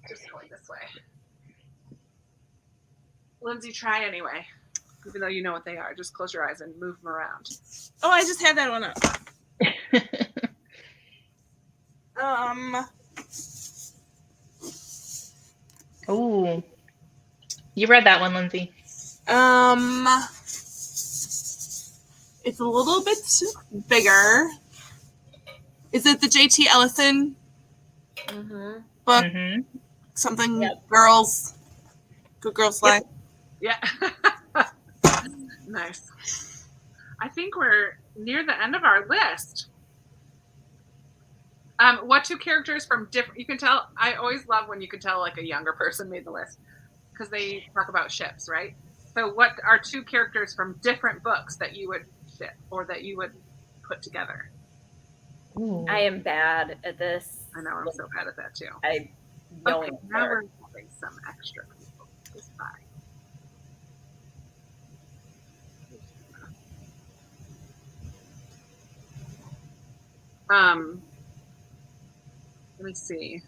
just going this way. Lindsay, try anyway. Even though you know what they are, just close your eyes and move them around. Oh, I just had that one up. Ooh. You read that one, Lindsay. It's a little bit bigger. Is it the J.T. Ellison Mm-hmm. book? Mm-hmm. Something Yep. girls, good girls like. Yeah. Nice. I think we're near the end of our list. What two characters from different? You can tell. I always love when you can tell like a younger person made the list because they talk about ships, right? So, what are two characters from different books that you would ship or that you would put together? Ooh. I am bad at this. I know I'm so bad at that too. I don't Okay, even now care. we're having some extra people. Just bye. Let me see.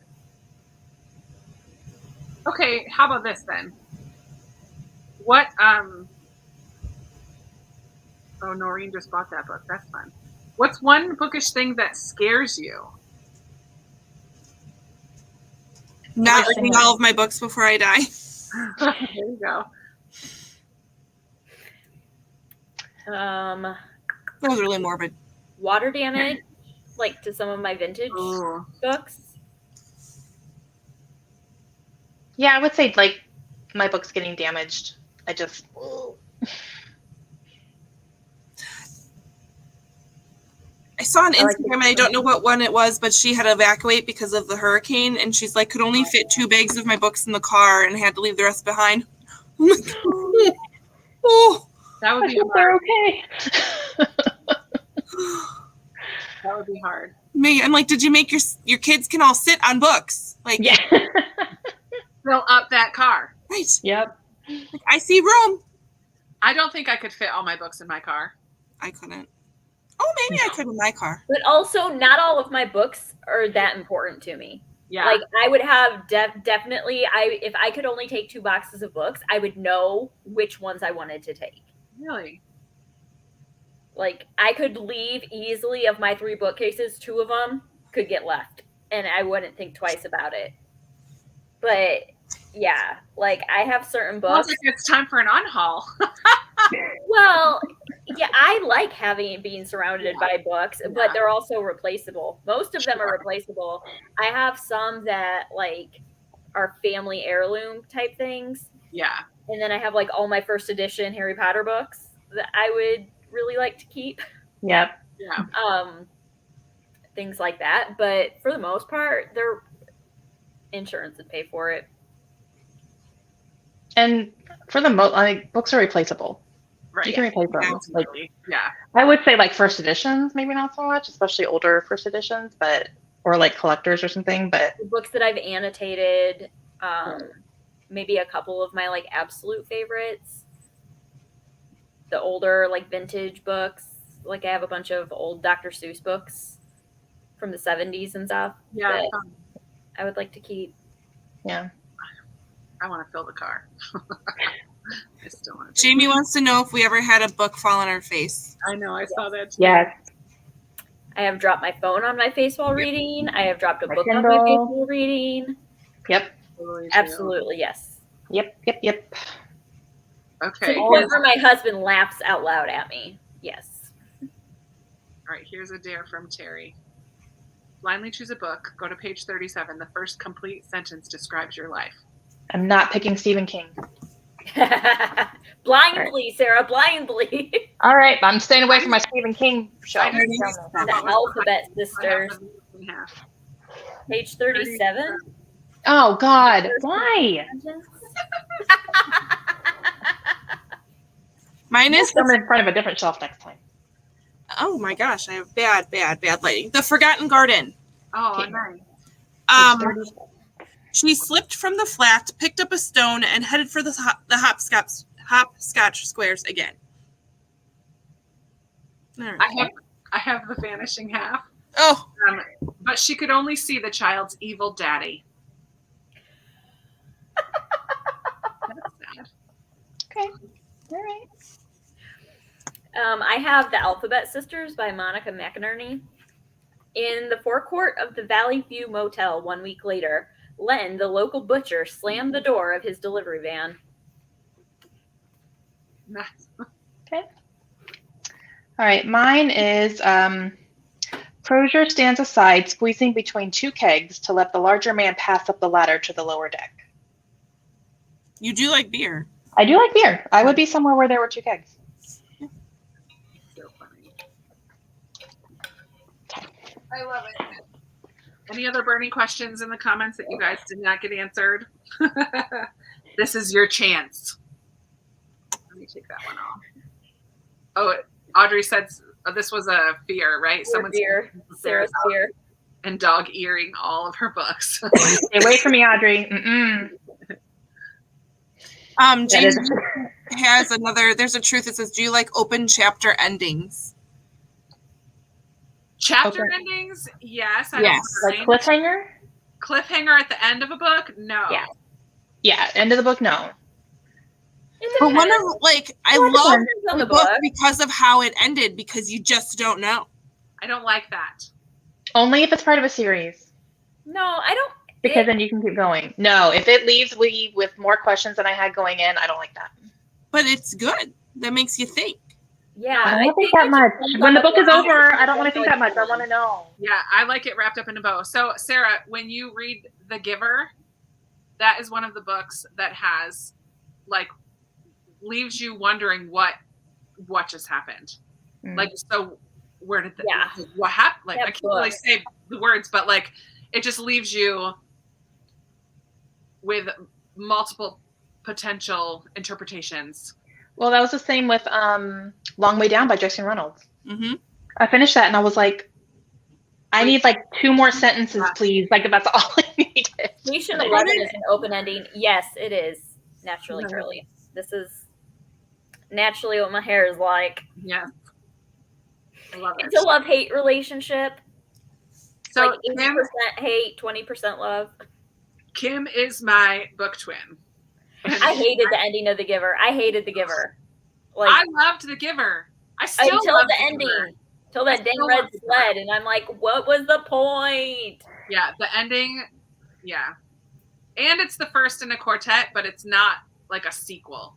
Okay, how about this then? What oh, Noreen just bought that book. That's fun. What's one bookish thing that scares you? Not reading all of my books before I die. There you go. That was really morbid. Water damage, like to some of my vintage Ooh. books. Yeah, I would say like my book's getting damaged. I just. I saw on I like Instagram, and I don't know what one it was, but she had to evacuate because of the hurricane, and she's like, could only fit 2 bags of my books in the car and had to leave the rest behind. Oh my God. Oh. That would I be hope they're hard. okay. That would be hard. Me, I'm like, did you make your kids can all sit on books? Like, Yeah. Fill up that car. right. Yep. Like, I see room. I don't think I could fit all my books in my car. I couldn't. Oh, maybe I could in my car. But also, not all of my books are that important to me. Yeah. Like, I would have definitely, if I could only take 2 boxes of books, I would know which ones I wanted to take. Really? Like, I could leave easily of my 3 bookcases, 2 of them could get left, and I wouldn't think twice about it. But yeah, like I have certain Well, books. it's time for an unhaul. Well, yeah, I like being surrounded by books, but they're also replaceable. Most of them are replaceable. I have some that like are family heirloom type things. Yeah. And then I have like all my first edition Harry Potter books that I would really like to keep. Yep. Yeah. Things like that. But for the most part, their insurance would pay for it. And for the most, like, books are replaceable. Right. You can replace them. Like, yeah. I would say like first editions, maybe not so much, especially older first editions, but or like collectors or something. But the books that I've annotated, maybe a couple of my like absolute favorites. The older like vintage books, like I have a bunch of old Dr. Seuss books from the 70s and stuff. Yeah. that I would like to keep. Yeah. I want to fill the car. I still want to. Jamie wants to know if we ever had a book fall on our face. I know. I saw that. Too. Yes. I have dropped my phone on my face while reading. I have dropped a My book on Kindle. my face while reading. Yep. Absolutely, yes. Yep. Okay. Whenever my husband laughs out loud at me, yes. All right. Here's a dare from Terry. Blindly choose a book. Go to page 37. The first complete sentence describes your life. I'm not picking Stephen King. Blindly, Sarah, blindly. All right, I'm staying away from my Stephen King show. The Alphabet Sisters. Page 37. Oh God, why? Mine is I'm in front of a different shelf next time. oh my gosh, I have bad lighting. The Forgotten Garden. Oh, Okay. nice. She slipped from the flat, picked up a stone, and headed for the hopscotch squares again. All right. I have the vanishing half. Oh, But she could only see the child's evil daddy. That's sad. Okay, all right. I have The Alphabet Sisters by Monica McInerney. In the forecourt of the Valley View Motel 1 week later, Len, the local butcher, slammed the door of his delivery van. Nice. Okay. All right, mine is Crozier stands aside, squeezing between two kegs to let the larger man pass up the ladder to the lower deck. you do like beer. I do like beer. I would be somewhere where there were two kegs. So funny. I love it. Any other burning questions in the comments that you guys did not get answered? This is your chance. Let me take that one off. Oh, Audrey said this was a fear, right? Someone's fear. Sarah's fear. And dog earing all of her books. Stay away from me, Audrey. Mm-mm. James has another. There's a truth that says, "Do you like open chapter endings?" Chapter Okay. endings, yes. Yes. Like cliffhanger? Cliffhanger at the end of a book, no. Yeah. Yeah, end of the book, no. But one of I love on the the book book. because of how it ended, because you just don't know. I don't like that. Only if it's part of a series, No, I don't. because then you can keep going. No, if it leaves me with more questions than I had going in, I don't like that. But it's good. That makes you think. Yeah, I don't think it that much. depends When on the book is book. over, I don't want to think that much. I want to know. Yeah, I like it wrapped up in a bow. So, Sarah, when you read The Giver, that is one of the books that has, leaves you wondering what just happened. Mm. So where did Yeah. what happened? That I can't really book. say the words, but it just leaves you with multiple potential interpretations. Well, that was the same with Long Way Down by Jackson Reynolds. Mm-hmm. I finished that and I was like, I need 2 more sentences, please. That's all I needed. Station 11 is an open ending. Yes, it is. Naturally curly. This is naturally what my hair is like. Yeah. I love it. It's a love-hate relationship. So 80% hate, 20% love. Kim is my book twin. I hated the ending of The Giver. I hated The Giver. I loved The Giver. I still until love the The ending. Giver. Till that dang red sled, and I'm like, what was the point? Yeah, the ending. Yeah, And it's the first in a quartet, but it's not like a sequel.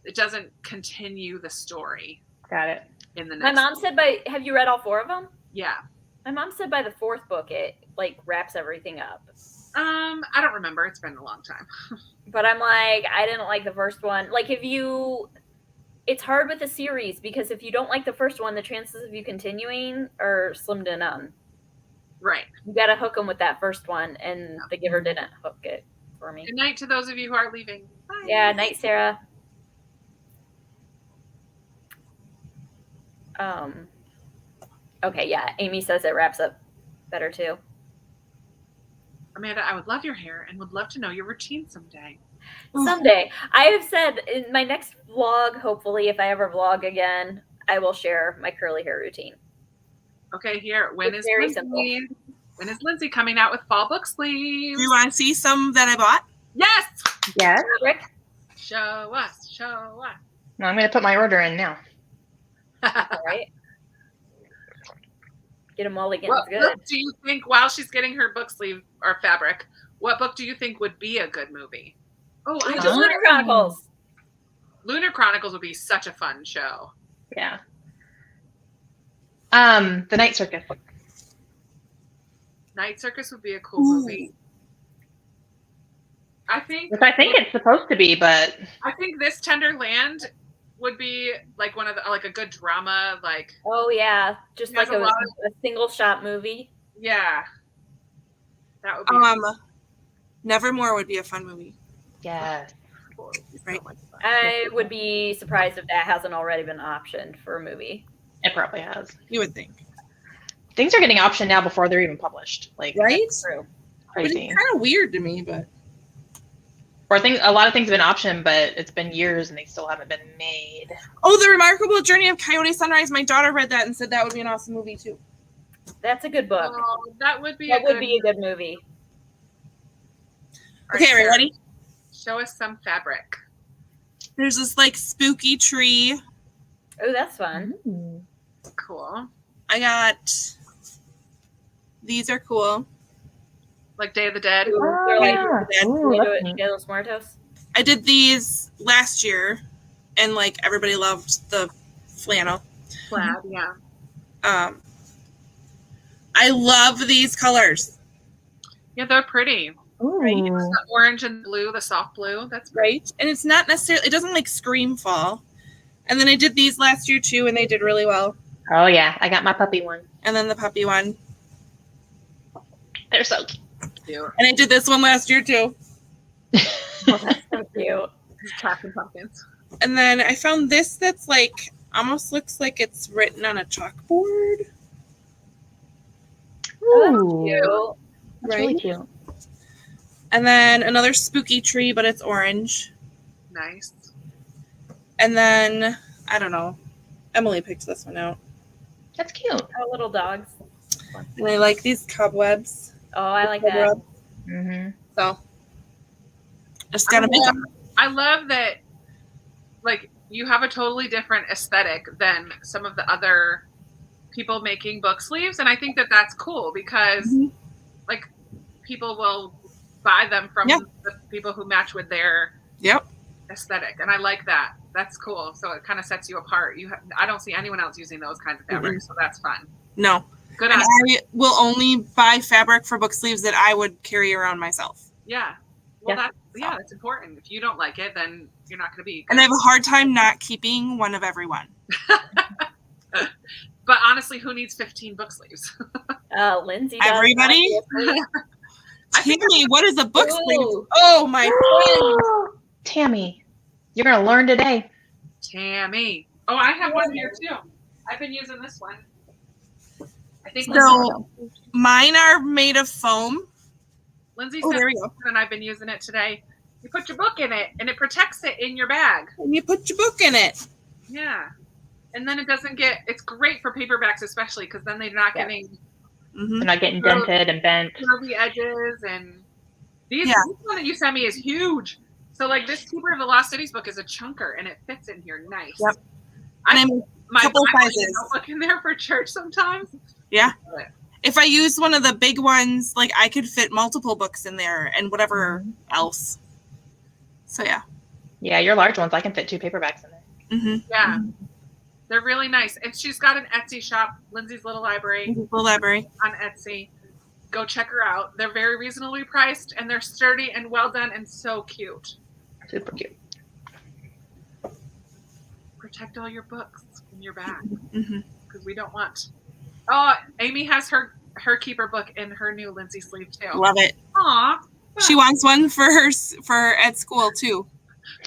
It doesn't continue the story. Got it. In the My next. mom said have you read all 4 of them? Yeah. My mom said by the 4th book it like wraps everything up. I don't remember. It's been a long time. But I'm like, I didn't like the first one. Like it's hard with a series because if you don't like the first one, the chances of you continuing are slim to none. Right. You got to hook them with that first one, and The Giver didn't hook it for me. Good night to those of you who are leaving. Bye. Yeah, night, Sarah. Okay, yeah. Amy says it wraps up better too. Amanda, I would love your hair and would love to know your routine someday. Someday. I have said in my next vlog, hopefully, if I ever vlog again, I will share my curly hair routine. Okay, here. When It's is very Lindsey? When is Lindsey coming out with fall book sleeves? Do you want to see some that I bought? Yes. Yes. Rick? Show us. Show us. No, I'm going to put my order in now. All right. Get them all again. What Good. book do you think, while she's getting her book sleeve or fabric, what book do you think would be a good movie? Oh, I Just just Lunar Chronicles. Lunar Chronicles would be such a fun show. Yeah. The Night Circus. Night Circus would be a cool movie. I think it's supposed to be, but I think This Tender Land would be like one of the like a good drama, like Oh yeah, just like There's a a single shot movie. yeah. That would be Nevermore would be a fun movie. yes. cool. It would be so Right. much fun. I would be surprised if that hasn't already been optioned for a movie. It probably has. You would think, Things are getting optioned now before they're even published. Like right? True. But it's crazy. kind of weird to me, but Or a lot of things have been optioned, but it's been years and they still haven't been made. oh, The Remarkable Journey of Coyote Sunrise. My daughter read that and said that would be an awesome movie too. That's a good book. Oh, that would be That would be a good movie. All Okay, right, are we Sarah, ready? Show us some fabric. There's this like spooky tree. Oh, that's fun. Cool. I got these are cool. Like Day of the Dead. They're like Ooh, Dia that's neat. de los Muertos. I did these last year, and like everybody loved the flannel. Plaid, yeah. I love these colors. Yeah, they're pretty. Ooh. The orange and blue, the soft blue. That's great. Right? And it's not necessarily, it doesn't like scream fall. And then I did these last year too, and they did really well. Oh yeah, I got my puppy one. And then the puppy one. They're so Cute. And I did this one last year too. Oh, that's so cute. Captain Pumpkins. And then I found this that's like, almost looks like it's written on a chalkboard. Ooh, Cute. that's really cute. And then another spooky tree, but it's orange. Nice. And then, I don't know. Emily picked this one out. That's cute. Oh, little dogs. And I like these cobwebs. Oh, I like Cover that. up. Mm-hmm. So, just gotta make them. I love that, like, you have a totally different aesthetic than some of the other people making book sleeves. And I think that that's cool because, like, people will buy them from the people who match with their aesthetic. And I like that. That's cool. So it kind of sets you apart. I don't see anyone else using those kinds of fabrics, so that's fun. No. Good And on I will only buy fabric for book sleeves that I would carry around myself. Yeah. Well, Yeah. that's important. If you don't like it, then you're not going to be. And I have a hard time not keeping one of every one. But honestly, who needs 15 book sleeves? Lindsay does. Everybody? I think Tammy, what is a book Ooh. sleeve? Oh, my friend. Tammy, you're gonna learn today. Tammy. Oh, I have one here too. I've been using this one. I think So, mine are made of foam. Lindsay Oh, said, there we go. and I've been using it today. You put your book in it, and it protects it in your bag. And you put your book in it. Yeah. And then it doesn't get, it's great for paperbacks especially, because then they're not getting Mm-hmm. They're not getting dented and bent. curvy edges. And this one that you sent me is huge. So like this Keeper of the Lost Cities book is a chunker, and it fits in here nice. Yep. I And my couple Bible sizes. notebook in there for church sometimes. Yeah. if I use one of the big ones, like I could fit multiple books in there and whatever else. So yeah. Yeah, your large ones, I can fit 2 paperbacks in there. Mm-hmm. Yeah. They're really nice. And she's got an Etsy shop, Lindsay's Little Library. The library. On Etsy. Go check her out. They're very reasonably priced, and they're sturdy and well done and so cute. Super cute. Protect all your books in your bag. Mm-hmm. Because we don't want... Oh, Amy has her keeper book in her new Lindsay sleeve, too. Love it. Aw. She wants one for at school, too.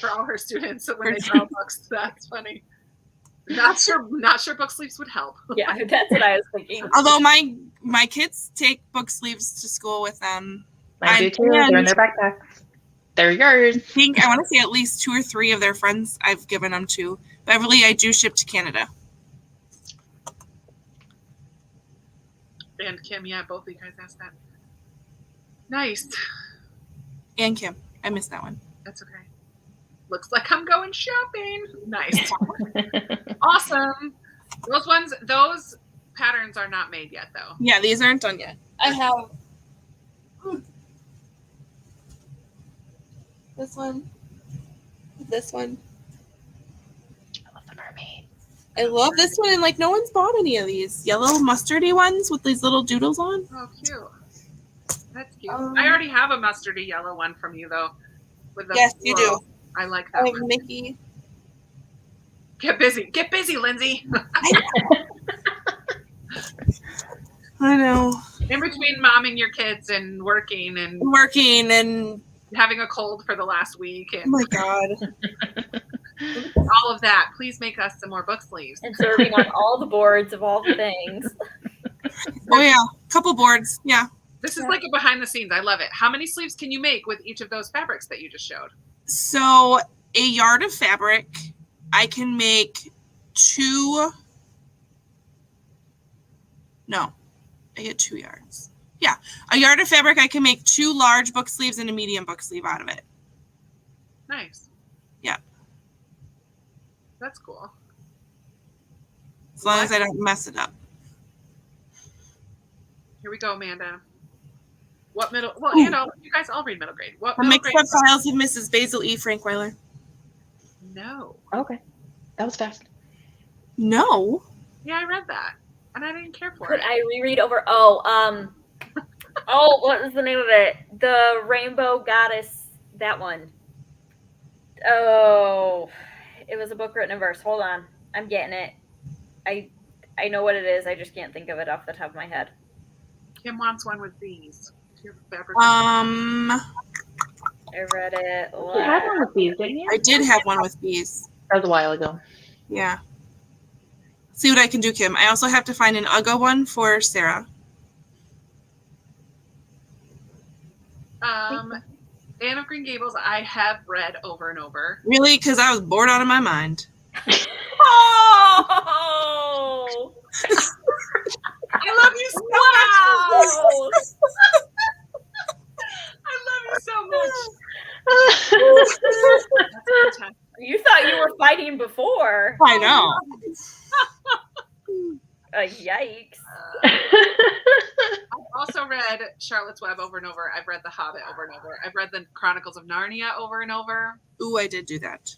For all her students, so when they draw books. That's funny. Not sure book sleeves would help. Yeah, that's what I was thinking. Although my kids take book sleeves to school with them. Mine do too. They're in their backpacks. They're yours. I want to say at least 2 or 3 of their friends I've given them to. Beverly, I do ship to Canada. And Kim, yeah, both of you guys asked that. Nice. And Kim. I missed that one. That's okay. Looks like I'm going shopping. Nice. Awesome. Those patterns are not made yet, though. Yeah, these aren't done yet. I have this one. I love the mermaid. I love this one, and like no one's bought any of these yellow mustardy ones with these little doodles on. Oh, cute. That's cute. I already have a mustardy yellow one from you, though. With the Yes, you do. I like that I have one. Mickey. Get busy, Lindsay. I know. In between momming your kids and working and having a cold for the last week Oh and my god. all of that, please make us some more book sleeves. And serving on all the boards of all the things. Oh yeah, couple boards. Yeah. This is like a behind the scenes. I love it. How many sleeves can you make with each of those fabrics that you just showed? So a yard of fabric, I can make 2. No, I get 2 yards. Yeah, a yard of fabric, I can make 2 large book sleeves and a medium book sleeve out of it. Nice. Yeah. That's cool. As long as I don't mess it up. Here we go, Amanda. What middle? Well, you guys all read middle grade. What The middle Mixed grade? Up Files of Mrs. Basil E. Frankweiler. No. Okay. That was fast. No. Yeah, I read that, and I didn't care for Could it. I reread over? What was the name of it? The Rainbow Goddess. That one. Oh, it was a book written in verse. Hold on, I'm getting it. I know what it is. I just can't think of it off the top of my head. Kim wants one with these. Your fabric. I read it. You had one with these, didn't you? I did have one with bees. That was a while ago. Yeah. See what I can do, Kim. I also have to find an Ugga one for Sarah. Anne of Green Gables, I have read over and over. Really? Because I was bored out of my mind. Oh! I love you so much. I love you so much. You thought you were fighting before. I know. Yikes. I've also read Charlotte's Web over and over. I've read The Hobbit over and over. I've read the Chronicles of Narnia over and over. Ooh, I did do that.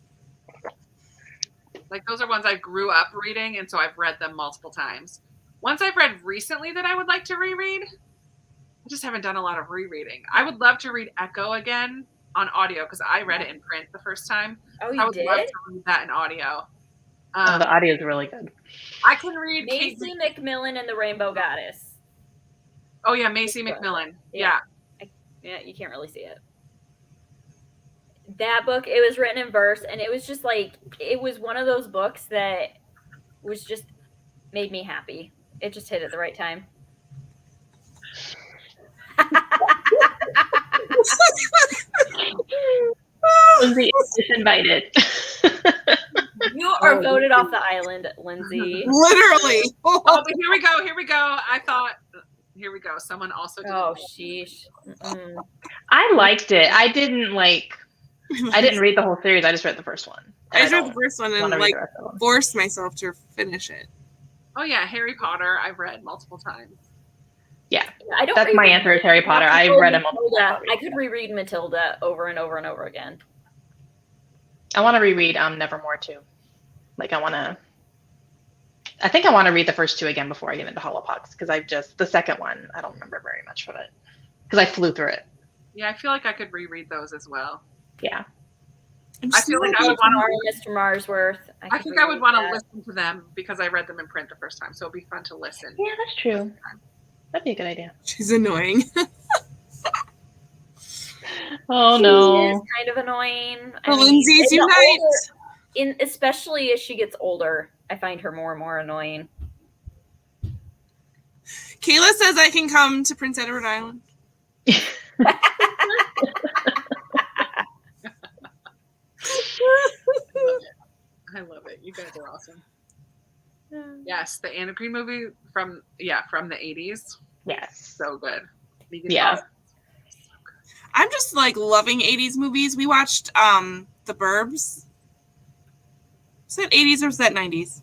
Like, those are ones I grew up reading, and so I've read them multiple times. Ones I've read recently that I would like to reread, I just haven't done a lot of rereading. I would love to read Echo again on audio, because I read it in print the first time. Oh, I you would did? love to read that in audio. The audio is really good. I can read Macy McMillan and the Rainbow Goddess. Oh yeah, Macy McMillan. Yeah. Yeah, you can't really see it. That book, it was written in verse, and it was just like, it was one of those books that was just made me happy. It just hit at the right time. Lindsay is invited. You are voted off the island, Lindsay. Literally. Oh, but here we go. I thought, here we go. Someone also did. Oh, sheesh. Mm-mm. I liked it. I didn't read the whole series. I just read the first one. I just read the first one and wanna read like the rest of them. forced myself to finish it. Oh yeah, Harry Potter. I've read multiple times. I don't. That's my answer is Harry Potter. I've read them multiple times. I could reread Matilda over and over and over again. I want to reread Nevermore too. Like I think I want to read the first two again before I get into Hollowpox because the second one I don't remember very much of it because I flew through it. Yeah, I feel like I could reread those as well. Yeah. I feel like I would want Mr. Marsworth. I think I would want to listen to them because I read them in print the first time, so it'd be fun to listen. Yeah, that's true. That'd be a good idea. She's annoying. Oh She no. is kind of annoying. The Lindseys unite. Especially as she gets older, I find her more and more annoying. Kayla says I can come to Prince Edward Island. I love it. You guys are awesome. Yes, the Anna Green movie from the 80s. Yes. So good. Yeah. I'm just like loving 80s movies. We watched The Burbs. Was that 80s or was that 90s?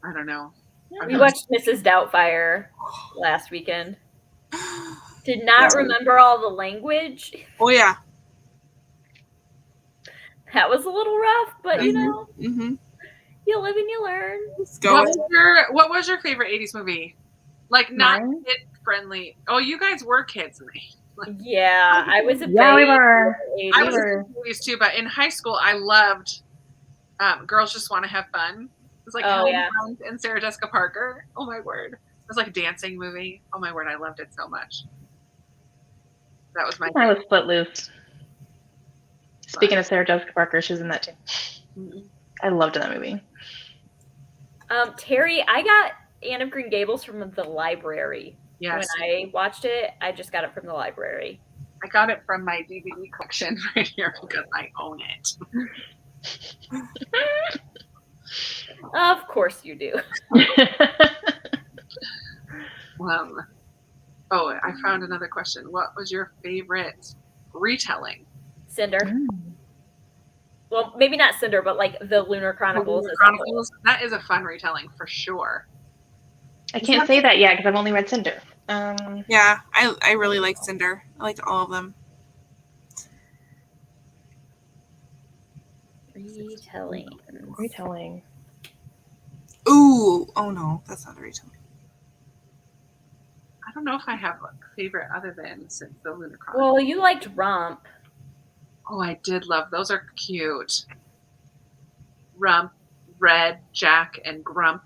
I don't know. We watched Mrs. Doubtfire last weekend. Did not remember all the language. Oh yeah. That was a little rough, but you know, Mm-hmm. you live and you learn. Let's go. What was your favorite 80s movie? Like not Mine? kid friendly. Oh, you guys were kids. Yeah, I was a Yeah, we baby were. in the 80s. I was in movies too, but in high school I loved Girls Just Want to Have Fun. It was like Helen Hunt and Sarah Jessica Parker. Oh my word. It was like a dancing movie. Oh my word, I loved it so much. That was my I was Footloose. Speaking of Sarah Jessica Parker, she was in that too. Mm-hmm. I loved that movie. Terry, I got Anne of Green Gables from the library. Yes. When I watched it, I just got it from the library. I got it from my DVD collection right here because I own it. Of course you do. I found another question. What was your favorite retelling? Cinder. Well, maybe not Cinder, but like the Lunar Chronicles. Lunar Chronicles. That is a fun retelling for sure. I can't say that yet because I've only read Cinder. Yeah, I really liked Cinder. I liked all of them. Retelling. Ooh, oh no, that's not a retelling. I don't know if I have a favorite other than since the Lunar Chronicles. Well, you liked Rump. Oh, I did love those. Are cute. Rump, Red, Jack, and Grump.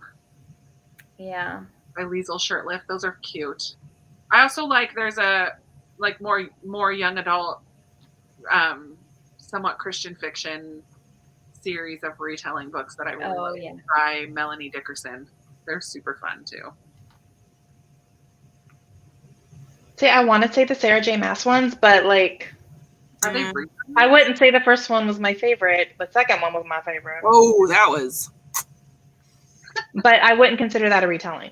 Yeah. By Liesl Shirtlift. Those are cute. I also like there's a more young adult, somewhat Christian fiction series of retelling books that I really like by Melanie Dickerson. They're super fun too. See, I want to say the Sarah J. Maas ones, but like, Are they I wouldn't say the first one was my favorite. The second one was my favorite. Oh, that was. But I wouldn't consider that a retelling.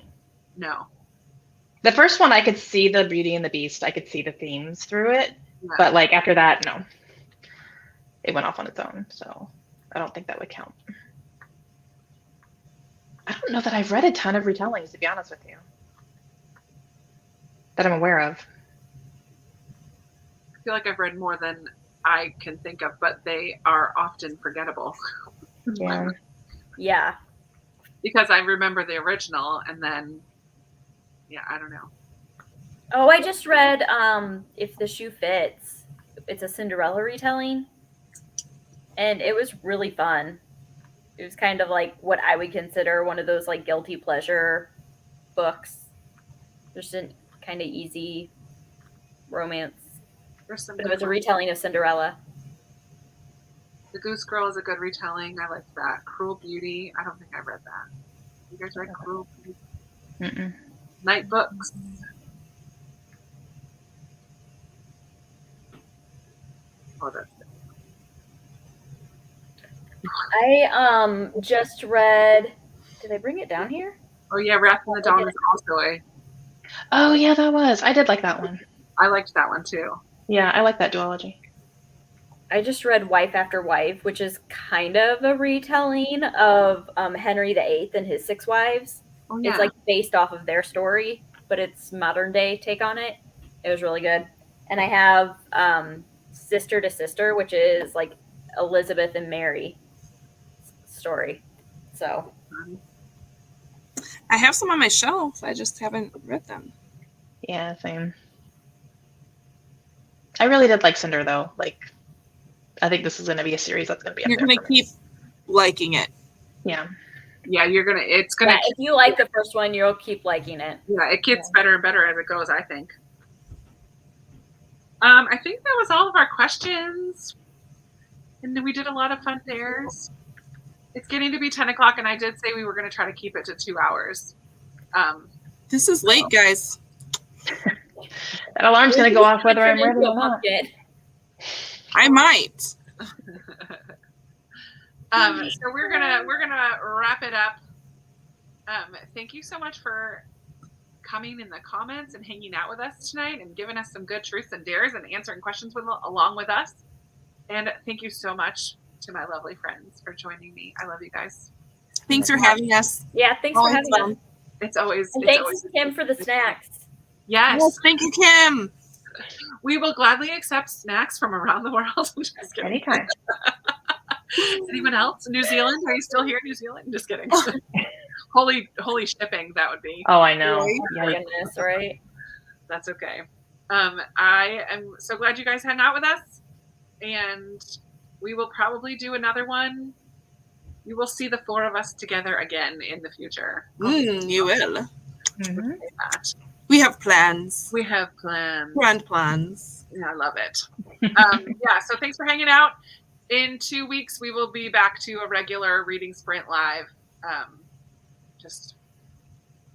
No. The first one, I could see the Beauty and the Beast. I could see the themes through it. Yeah. But like after that, no. It went off on its own. So I don't think that would count. I don't know that I've read a ton of retellings, to be honest with you, that I'm aware of. I feel like I've read more than I can think of, but they are often forgettable. Yeah. Yeah. Because I remember the original and then, I don't know. Oh, I just read If the Shoe Fits. It's a Cinderella retelling. And it was really fun. It was kind of like what I would consider one of those like guilty pleasure books. Just a kind of easy romance. There's some But it was a retelling of Cinderella. The Goose Girl is a good retelling. I like that. Cruel Beauty. I don't think I read that. You guys read Cruel Beauty? Mm-mm. Night Books. Oh, that's good. I just read. Did I bring it down here? Oh yeah, Wrath in the Dawn is also a. Oh yeah, that was. I did like that one. I liked that one too. Yeah, I like that duology. I just read Wife After Wife, which is kind of a retelling of Henry VIII and his 6 wives. Oh yeah. It's like based off of their story. but it's modern day take on it. It was really good. And I have Sister to Sister, which is like Elizabeth and Mary story. So I have some on my shelf. I just haven't read them. Yeah, same. I really did like Cinder though. Like, I think this is going to be a series that's going to be up You're there going to for me. keep liking it. Yeah. Yeah, it's gonna. yeah, if you like the first one, you'll keep liking it. Yeah, it gets better and better as it goes, I think. I think that was all of our questions. And then we did a lot of fun dares. It's getting to be 10 o'clock, and I did say we were going to try to keep it to 2 hours. This is late, guys. That alarm's going to go off whether I'm Turn ready into or a not. pumpkin. I might. So we're gonna wrap it up. Thank you so much for coming in the comments and hanging out with us tonight and giving us some good truths and dares and answering questions along with us. And thank you so much to my lovely friends for joining me. I love you guys. Thanks for having us. Yeah, thanks for having us. It's always And it's thanks always to Kim for the snacks. Yes. Yes, thank you, Kim. We will gladly accept snacks from around the world. I'm just kidding. Anytime. Anyone else? New Zealand? Are you still here, New Zealand? Just kidding. Holy shipping, that would be. Oh, I know. Oh my Yikes. goodness, right? That's okay. I am so glad you guys hung out with us, and we will probably do another one. You will see the 4 of us together again in the future. You will. Mhm. We have plans. We have plans. Grand plans. Yeah, I love it. Yeah, so thanks for hanging out. In 2 weeks, we will be back to a regular reading sprint live. Just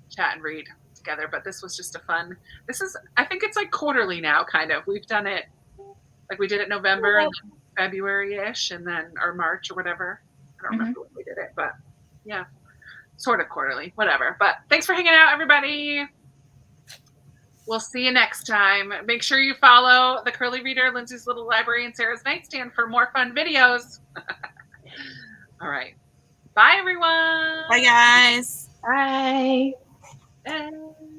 chat and read together. But this was just I think it's like quarterly now, kind of. We've done it, like we did it November and February-ish, and then, or March or whatever. I don't remember when we did it, but yeah, sort of quarterly, whatever. But thanks for hanging out, everybody. We'll see you next time. Make sure you follow The Curly Reader, Lindsay's Little Library, and Sarah's Nightstand for more fun videos. All right. Bye, everyone. Bye, guys. Bye. Bye.